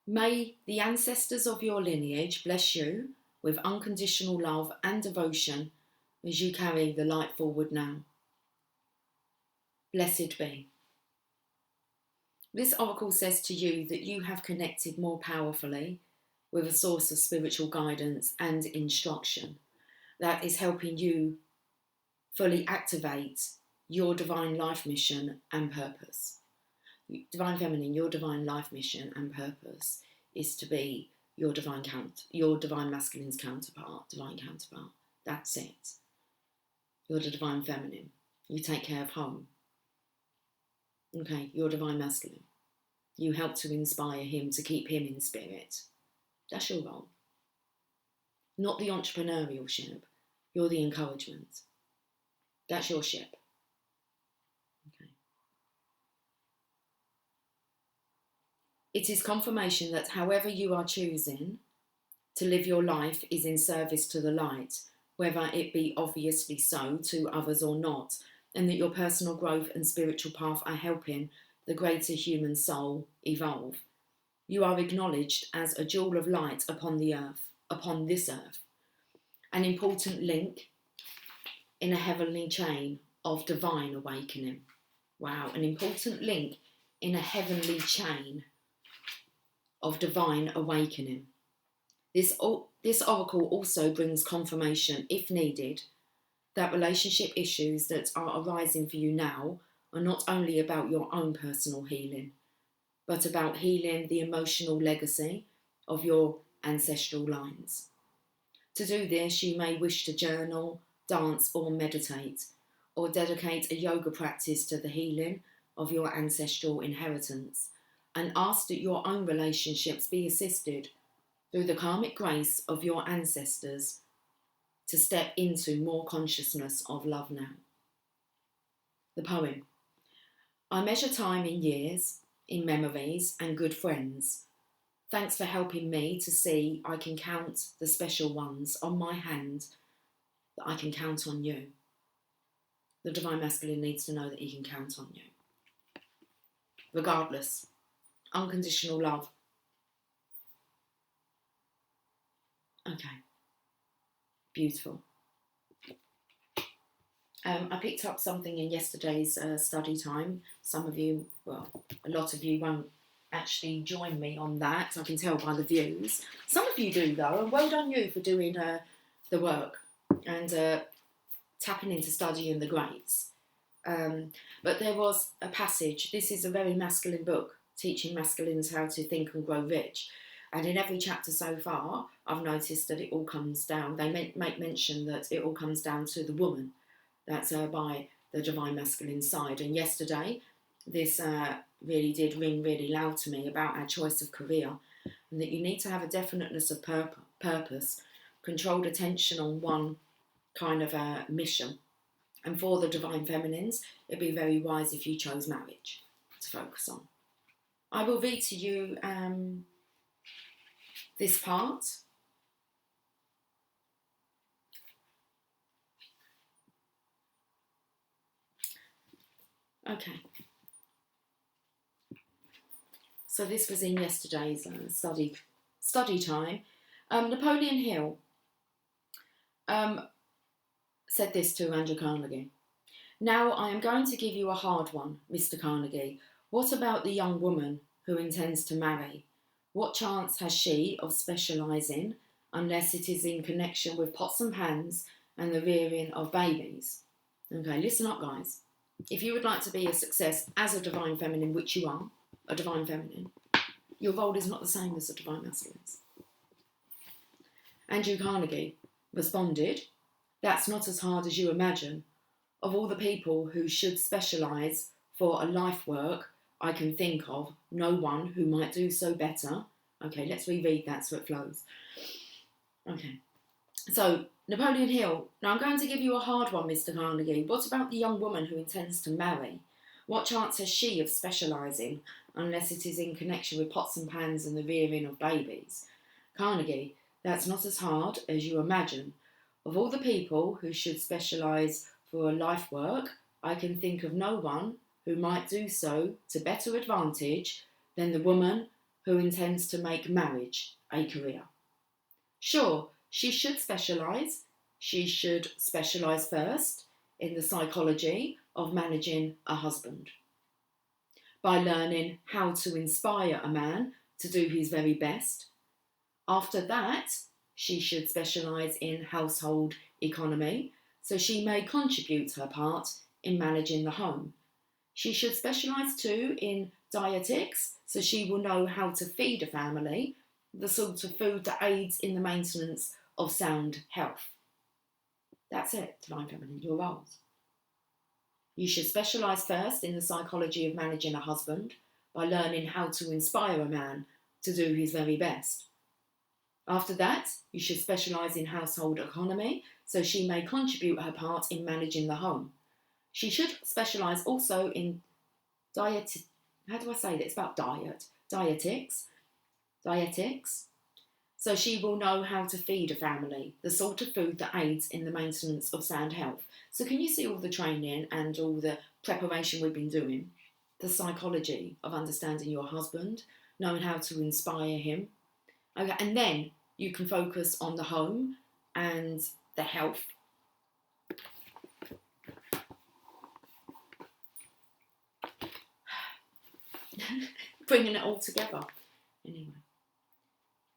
May the ancestors of your lineage bless you with unconditional love and devotion as you carry the light forward now. Blessed be. This oracle says to you that you have connected more powerfully with a source of spiritual guidance and instruction that is helping you fully activate your divine life mission and purpose. Divine Feminine, your divine life mission and purpose is to be your divine masculine's counterpart, divine counterpart. That's it. You're the divine feminine. You take care of home. Okay, you're divine masculine. You help to inspire him, to keep him in spirit. That's your role. Not the entrepreneurial ship. You're the encouragement. That's your ship. Okay. It is confirmation that however you are choosing to live your life is in service to the light, whether it be obviously so to others or not, and that your personal growth and spiritual path are helping the greater human soul evolve. You are acknowledged as a jewel of light upon the earth, upon this earth, an important link in a heavenly chain of divine awakening. Wow, an important link in a heavenly chain of divine awakening. This oracle also brings confirmation, if needed, that relationship issues that are arising for you now are not only about your own personal healing, but about healing the emotional legacy of your ancestral lines. To do this, you may wish to journal, dance, or meditate, or dedicate a yoga practice to the healing of your ancestral inheritance, and ask that your own relationships be assisted through the karmic grace of your ancestors to step into more consciousness of love now. The poem. I measure time in years, in memories and good friends. Thanks for helping me to see I can count the special ones on my hand, that I can count on you. The Divine Masculine needs to know that he can count on you. Regardless, unconditional love. Okay, beautiful. I picked up something in yesterday's study time. Some of you, well, a lot of you won't actually join me on that. I can tell by the views. Some of you do though, and well done you for doing the work and tapping into studying the greats. But there was a passage. This is a very masculine book, teaching masculines how to think and grow rich. And in every chapter so far, I've noticed that it all comes down. They make mention that it all comes down to the woman. That's by the Divine Masculine side. And yesterday, this really did ring really loud to me about our choice of career, and that you need to have a definiteness of purpose, controlled attention on one kind of mission. And for the Divine Feminines, it'd be very wise if you chose marriage to focus on. I will read to you this part. Okay. So this was in yesterday's study time. Napoleon Hill said this to Andrew Carnegie. Now I am going to give you a hard one, Mr. Carnegie. What about the young woman who intends to marry? What chance has she of specialising unless it is in connection with pots and pans and the rearing of babies? Okay, listen up, guys. If you would like to be a success as a Divine Feminine, which you are, a Divine Feminine, your role is not the same as a Divine Masculine's. Andrew Carnegie responded, that's not as hard as you imagine. Of all the people who should specialise for a life work, I can think of no one who might do so better. Okay, let's reread that so it flows. Okay, so Napoleon Hill. Now I'm going to give you a hard one, Mr. Carnegie. What about the young woman who intends to marry? What chance has she of specialising unless it is in connection with pots and pans and the rearing of babies? Carnegie, that's not as hard as you imagine. Of all the people who should specialise for a life work, I can think of no one who might do so to better advantage than the woman who intends to make marriage a career. Sure, she should specialise. She should specialise first in the psychology of managing a husband, by learning how to inspire a man to do his very best. After that, she should specialise in household economy, so she may contribute her part in managing the home. She should specialise too in dietetics, so she will know how to feed a family, the sort of food that aids in the maintenance of sound health. That's it, Divine Feminine, your roles. You should specialise first in the psychology of managing a husband, by learning how to inspire a man to do his very best. After that, you should specialise in household economy, so she may contribute her part in managing the home. She should specialise also in dietetics, So she will know how to feed a family, the sort of food that aids in the maintenance of sound health. So can you see all the training and all the preparation we've been doing? The psychology of understanding your husband, knowing how to inspire him. Okay, and then you can focus on the home and the health. Bringing it all together. Anyway,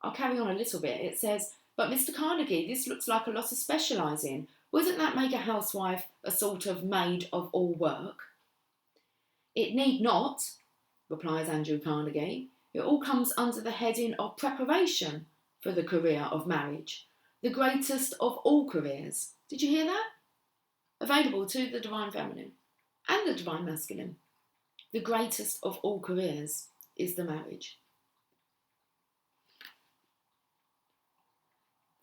I'll carry on a little bit. It says, but Mr. Carnegie, this looks like a lot of specialising. Wouldn't that make a housewife a sort of maid of all work? It need not, replies Andrew Carnegie. It all comes under the heading of preparation for the career of marriage, the greatest of all careers. Did you hear that? Available to the Divine Feminine and the Divine Masculine. The greatest of all careers is the marriage.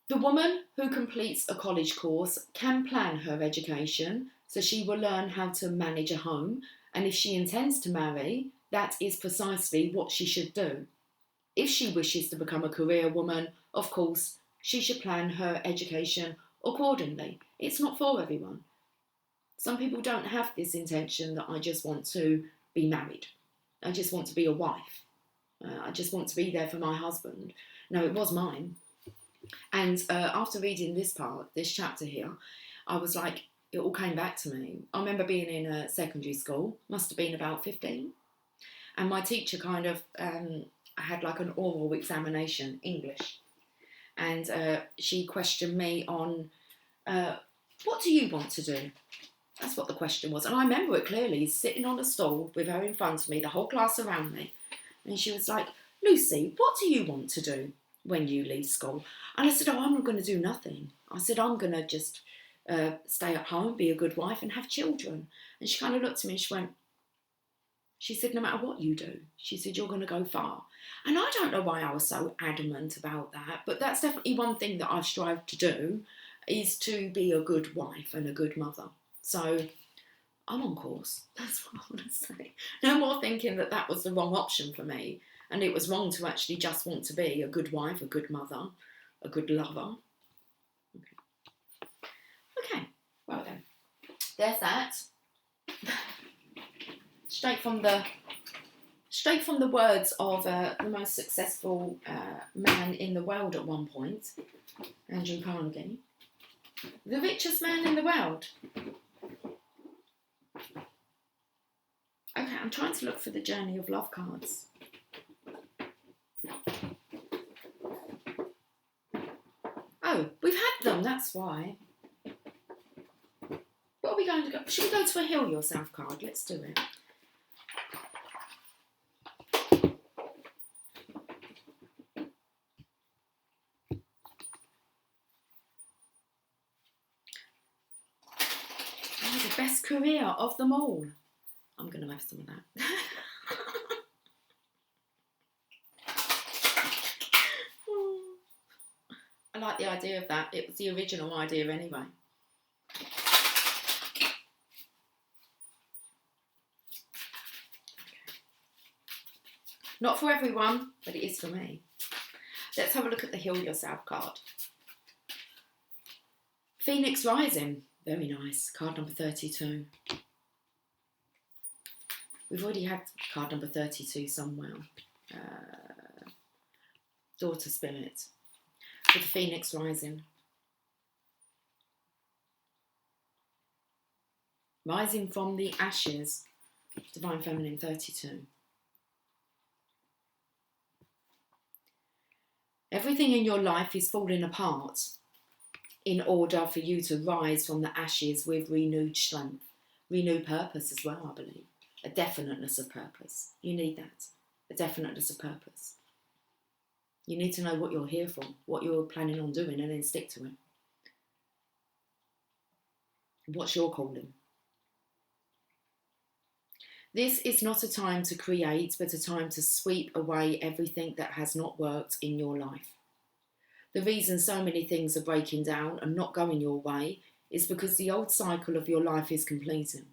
The woman who completes a college course can plan her education, so she will learn how to manage a home, and if she intends to marry, that is precisely what she should do. If she wishes to become a career woman, of course, she should plan her education accordingly. It's not for everyone. Some people don't have this intention that I just want to be married. I just want to be a wife. I just want to be there for my husband. No, it was mine. And after reading this part, this chapter here, I was like, it all came back to me. I remember being in a secondary school, must have been about 15. And my teacher kind of had like an oral examination, English. And she questioned me on, what do you want to do? That's what the question was. And I remember it clearly, sitting on a stool with her in front of me, the whole class around me. And she was like, Lucy, what do you want to do when you leave school? And I said, oh, I'm not going to do nothing. I said, I'm going to just stay at home, be a good wife and have children. And she kind of looked at me and she said, no matter what you do, she said, you're going to go far. And I don't know why I was so adamant about that, but that's definitely one thing that I've strived to do, is to be a good wife and a good mother. So I'm on course. That's what I want to say. No more thinking that that was the wrong option for me. And it was wrong to actually just want to be a good wife, a good mother, a good lover. Okay, well then. There's that. Straight from the words of the most successful man in the world at one point, Andrew Carnegie. The richest man in the world. Okay, I'm trying to look for the Journey of Love cards. Oh, we've had them, that's why. What are we going to go? Should we go to a Heal Yourself card? Let's do it. Oh, the best career of them all. I'm going to have some of that. I like the idea of that. It was the original idea anyway. Not for everyone, but it is for me. Let's have a look at the Heal Yourself card. Phoenix Rising. Very nice. Card number 32. We've already had card number 32 somewhere. Daughter Spirit. With the Phoenix Rising. Rising from the ashes. Divine Feminine 32. Everything in your life is falling apart in order for you to rise from the ashes with renewed strength. Renewed purpose as well, I believe. A definiteness of purpose. You need that. A definiteness of purpose. You need to know what you're here for, what you're planning on doing, and then stick to it. What's your calling? This is not a time to create, but a time to sweep away everything that has not worked in your life. The reason so many things are breaking down and not going your way is because the old cycle of your life is completing.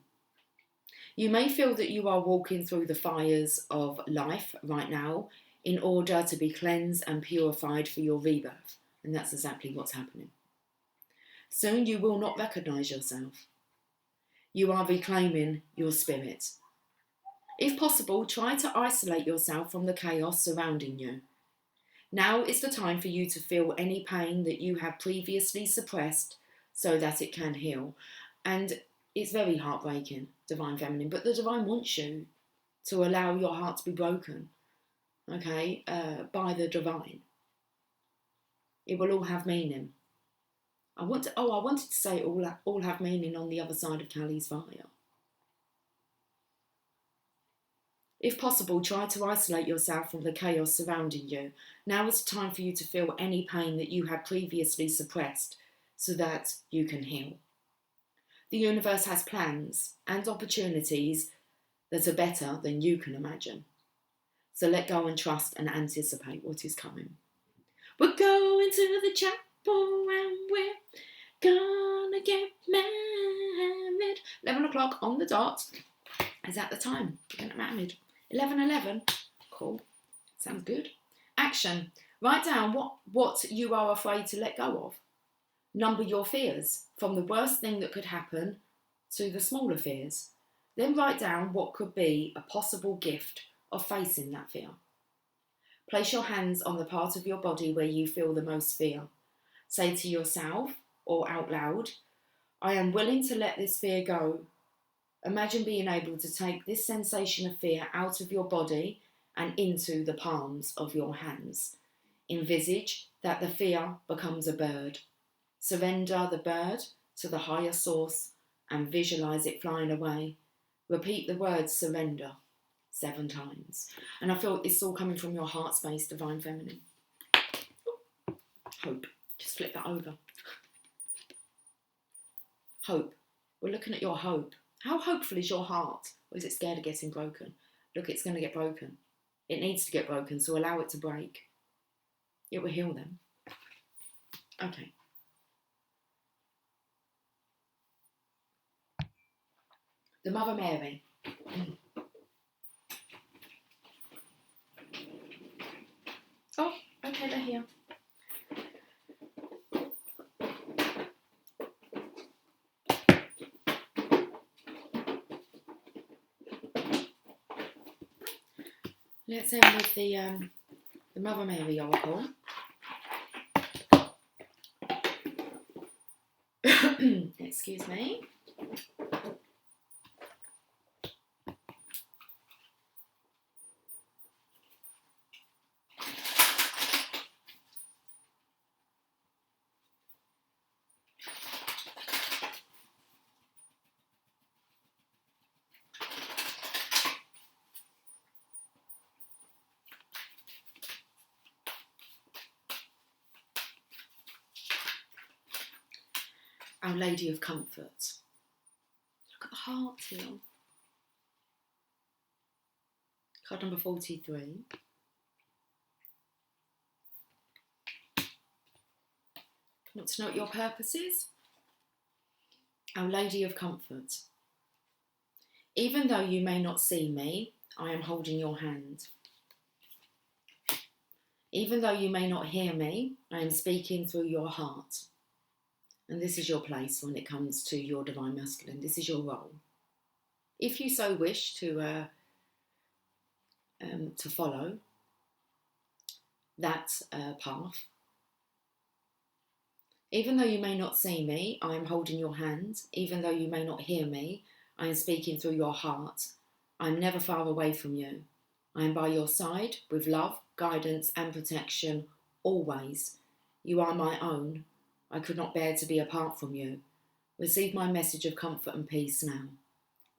You may feel that you are walking through the fires of life right now in order to be cleansed and purified for your rebirth. And that's exactly what's happening. Soon you will not recognise yourself. You are reclaiming your spirit. If possible, try to isolate yourself from the chaos surrounding you. Now is the time for you to feel any pain that you have previously suppressed so that it can heal. And it's very heartbreaking, Divine Feminine, but the Divine wants you to allow your heart to be broken, okay, by the Divine. It will all have meaning. I wanted to say all have meaning on the other side of Kali's fire. If possible, try to isolate yourself from the chaos surrounding you. Now is the time for you to feel any pain that you had previously suppressed so that you can heal. The universe has plans and opportunities that are better than you can imagine. So let go and trust and anticipate what is coming. We're going to the chapel and we're gonna get married. 11 o'clock on the dot is at the time. We're getting married. 11:11. Cool. Sounds good. Action. Write down what you are afraid to let go of. Number your fears, from the worst thing that could happen to the smaller fears. Then write down what could be a possible gift of facing that fear. Place your hands on the part of your body where you feel the most fear. Say to yourself or out loud, I am willing to let this fear go. Imagine being able to take this sensation of fear out of your body and into the palms of your hands. Envisage that the fear becomes a bird. Surrender the bird to the higher source and visualize it flying away. Repeat the word surrender 7 times. And I feel it's all coming from your heart space, Divine Feminine. Hope. Just flip that over. Hope. We're looking at your hope. How hopeful is your heart? Or is it scared of getting broken? Look, it's going to get broken. It needs to get broken, so allow it to break. It will heal them. Okay. The Mother Mary. Oh, okay, they're here. Let's end with the Mother Mary Oracle. Excuse me. Our Lady of Comfort. Look at the heart here. Card number 43. Want to know what your purpose is? Our Lady of Comfort. Even though you may not see me, I am holding your hand. Even though you may not hear me, I am speaking through your heart. And this is your place when it comes to your Divine Masculine. This is your role. If you so wish to follow that path, even though you may not see me, I am holding your hand. Even though you may not hear me, I am speaking through your heart. I am never far away from you. I am by your side with love, guidance and protection, always. You are my own. I could not bear to be apart from you. Receive my message of comfort and peace now.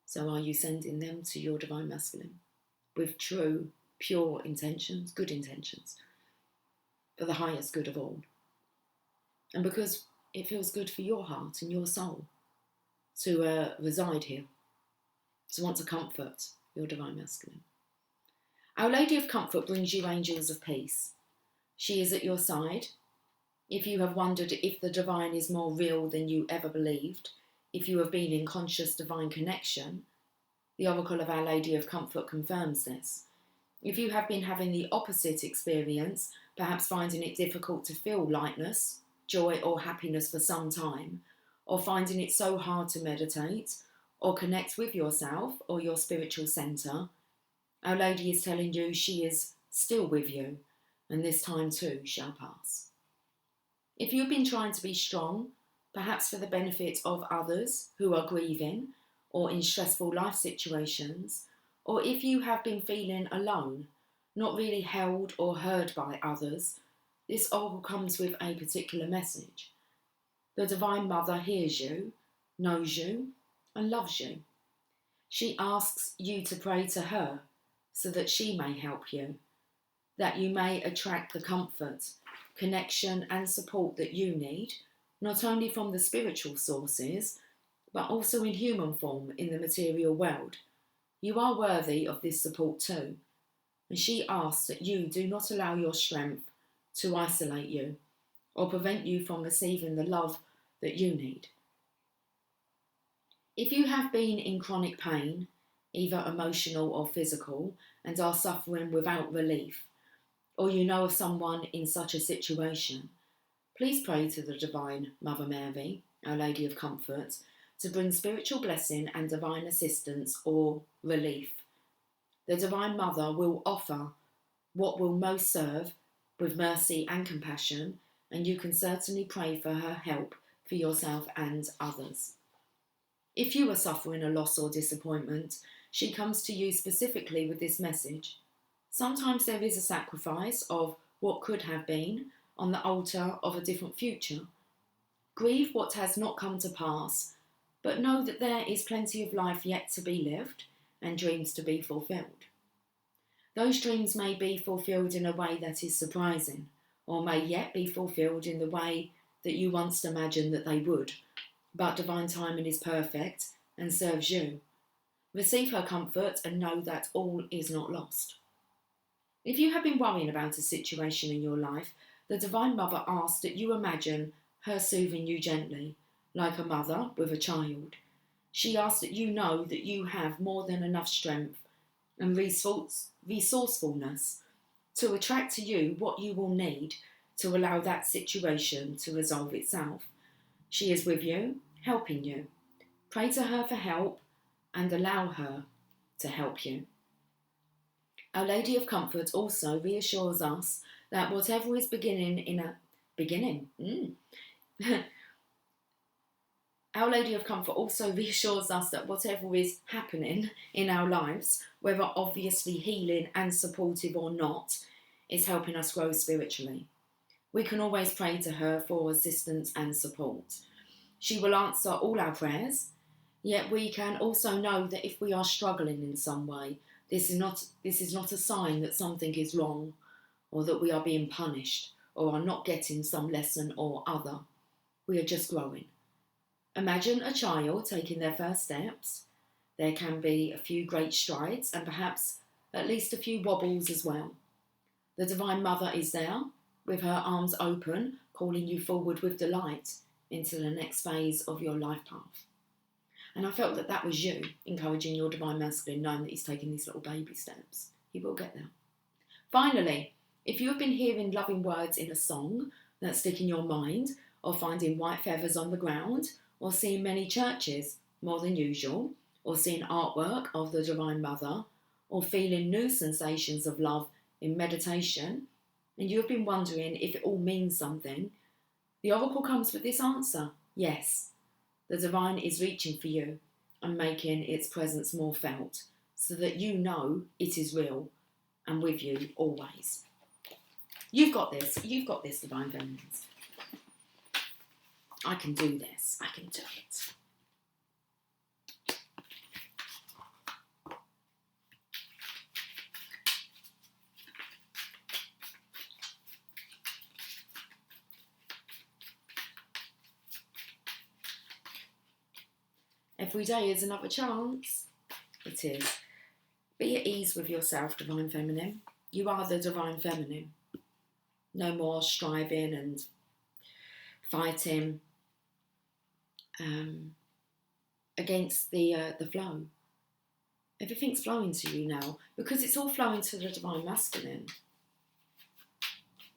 So are you sending them to your Divine Masculine with true, pure intentions, good intentions, for the highest good of all? And because it feels good for your heart and your soul to reside here, to want to comfort your Divine Masculine. Our Lady of Comfort brings you angels of peace. She is at your side. If you have wondered if the divine is more real than you ever believed, if you have been in conscious divine connection, the Oracle of Our Lady of Comfort confirms this. If you have been having the opposite experience, perhaps finding it difficult to feel lightness, joy, or happiness for some time, or finding it so hard to meditate or connect with yourself or your spiritual centre, Our Lady is telling you she is still with you, and this time too shall pass. If you've been trying to be strong, perhaps for the benefit of others who are grieving or in stressful life situations, or if you have been feeling alone, not really held or heard by others, this oracle comes with a particular message. The Divine Mother hears you, knows you, and loves you. She asks you to pray to her so that she may help you, that you may attract the comfort, connection, and support that you need, not only from the spiritual sources, but also in human form in the material world. You are worthy of this support too, and she asks that you do not allow your strength to isolate you or prevent you from receiving the love that you need. If you have been in chronic pain, either emotional or physical, and are suffering without relief, or you know of someone in such a situation, please pray to the Divine Mother Mary, Our Lady of Comfort, to bring spiritual blessing and divine assistance or relief. The Divine Mother will offer what will most serve with mercy and compassion, and you can certainly pray for her help for yourself and others. If you are suffering a loss or disappointment, she comes to you specifically with this message. Sometimes there is a sacrifice of what could have been on the altar of a different future. Grieve what has not come to pass, but know that there is plenty of life yet to be lived and dreams to be fulfilled. Those dreams may be fulfilled in a way that is surprising, or may yet be fulfilled in the way that you once imagined that they would, but divine timing is perfect and serves you. Receive her comfort and know that all is not lost. If you have been worrying about a situation in your life, the Divine Mother asks that you imagine her soothing you gently, like a mother with a child. She asks that you know that you have more than enough strength and resourcefulness to attract to you what you will need to allow that situation to resolve itself. She is with you, helping you. Pray to her for help and allow her to help you. Our Lady of Comfort also reassures us that whatever is Our Lady of Comfort also reassures us that whatever is happening in our lives, whether obviously healing and supportive or not, is helping us grow spiritually. We can always pray to her for assistance and support. She will answer all our prayers, yet we can also know that if we are struggling in some way, this is not a sign that something is wrong or that we are being punished or are not getting some lesson or other. We are just growing. Imagine a child taking their first steps. There can be a few great strides and perhaps at least a few wobbles as well. The Divine Mother is there with her arms open, calling you forward with delight into the next phase of your life path. And I felt that that was you, encouraging your Divine Masculine, knowing that he's taking these little baby steps. He will get there. Finally, if you have been hearing loving words in a song that stick in your mind, or finding white feathers on the ground, or seeing many churches more than usual, or seeing artwork of the Divine Mother, or feeling new sensations of love in meditation, and you have been wondering if it all means something, the oracle comes with this answer: yes. The Divine is reaching for you and making its presence more felt, so that you know it is real and with you always. You've got this, Divine Feminines. I can do this, I can do it. Every day is another chance. It is. Be at ease with yourself, Divine Feminine. You are the Divine Feminine. No more striving and fighting against the flow. Everything's flowing to you now because it's all flowing to the Divine Masculine.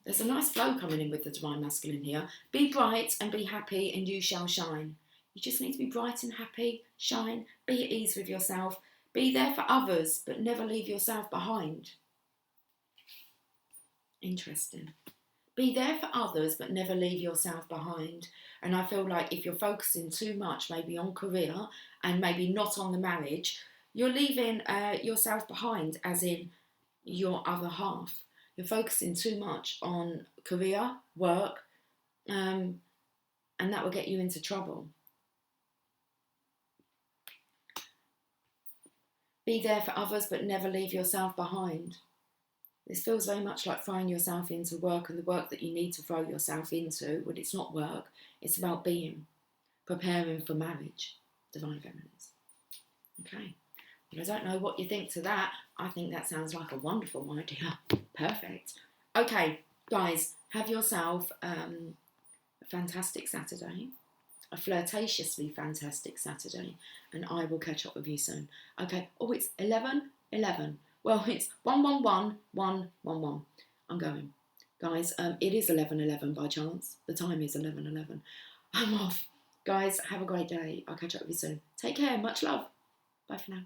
There's a nice flow coming in with the Divine Masculine here. Be bright and be happy and you shall shine. You just need to be bright and happy, shine, be at ease with yourself. Be there for others, but never leave yourself behind. Interesting. Be there for others, but never leave yourself behind. And I feel like if you're focusing too much maybe on career and maybe not on the marriage, you're leaving yourself behind, as in your other half. You're focusing too much on career, work, and that will get you into trouble. Be there for others, but never leave yourself behind. This feels very much like throwing yourself into work and the work that you need to throw yourself into. When it's not work, it's about being, preparing for marriage, Divine Feminines. Okay. Well, I don't know what you think to that. I think that sounds like a wonderful idea. Perfect. Okay, guys, have yourself a fantastic Saturday. A flirtatiously fantastic Saturday, and I will catch up with you soon. Okay. Oh, it's 11:11. Well, it's 111 I'm going, guys. It is 11:11 by chance. The time is 11:11. I'm off, guys. Have a great day. I'll catch up with you soon. Take care. Much love. Bye for now.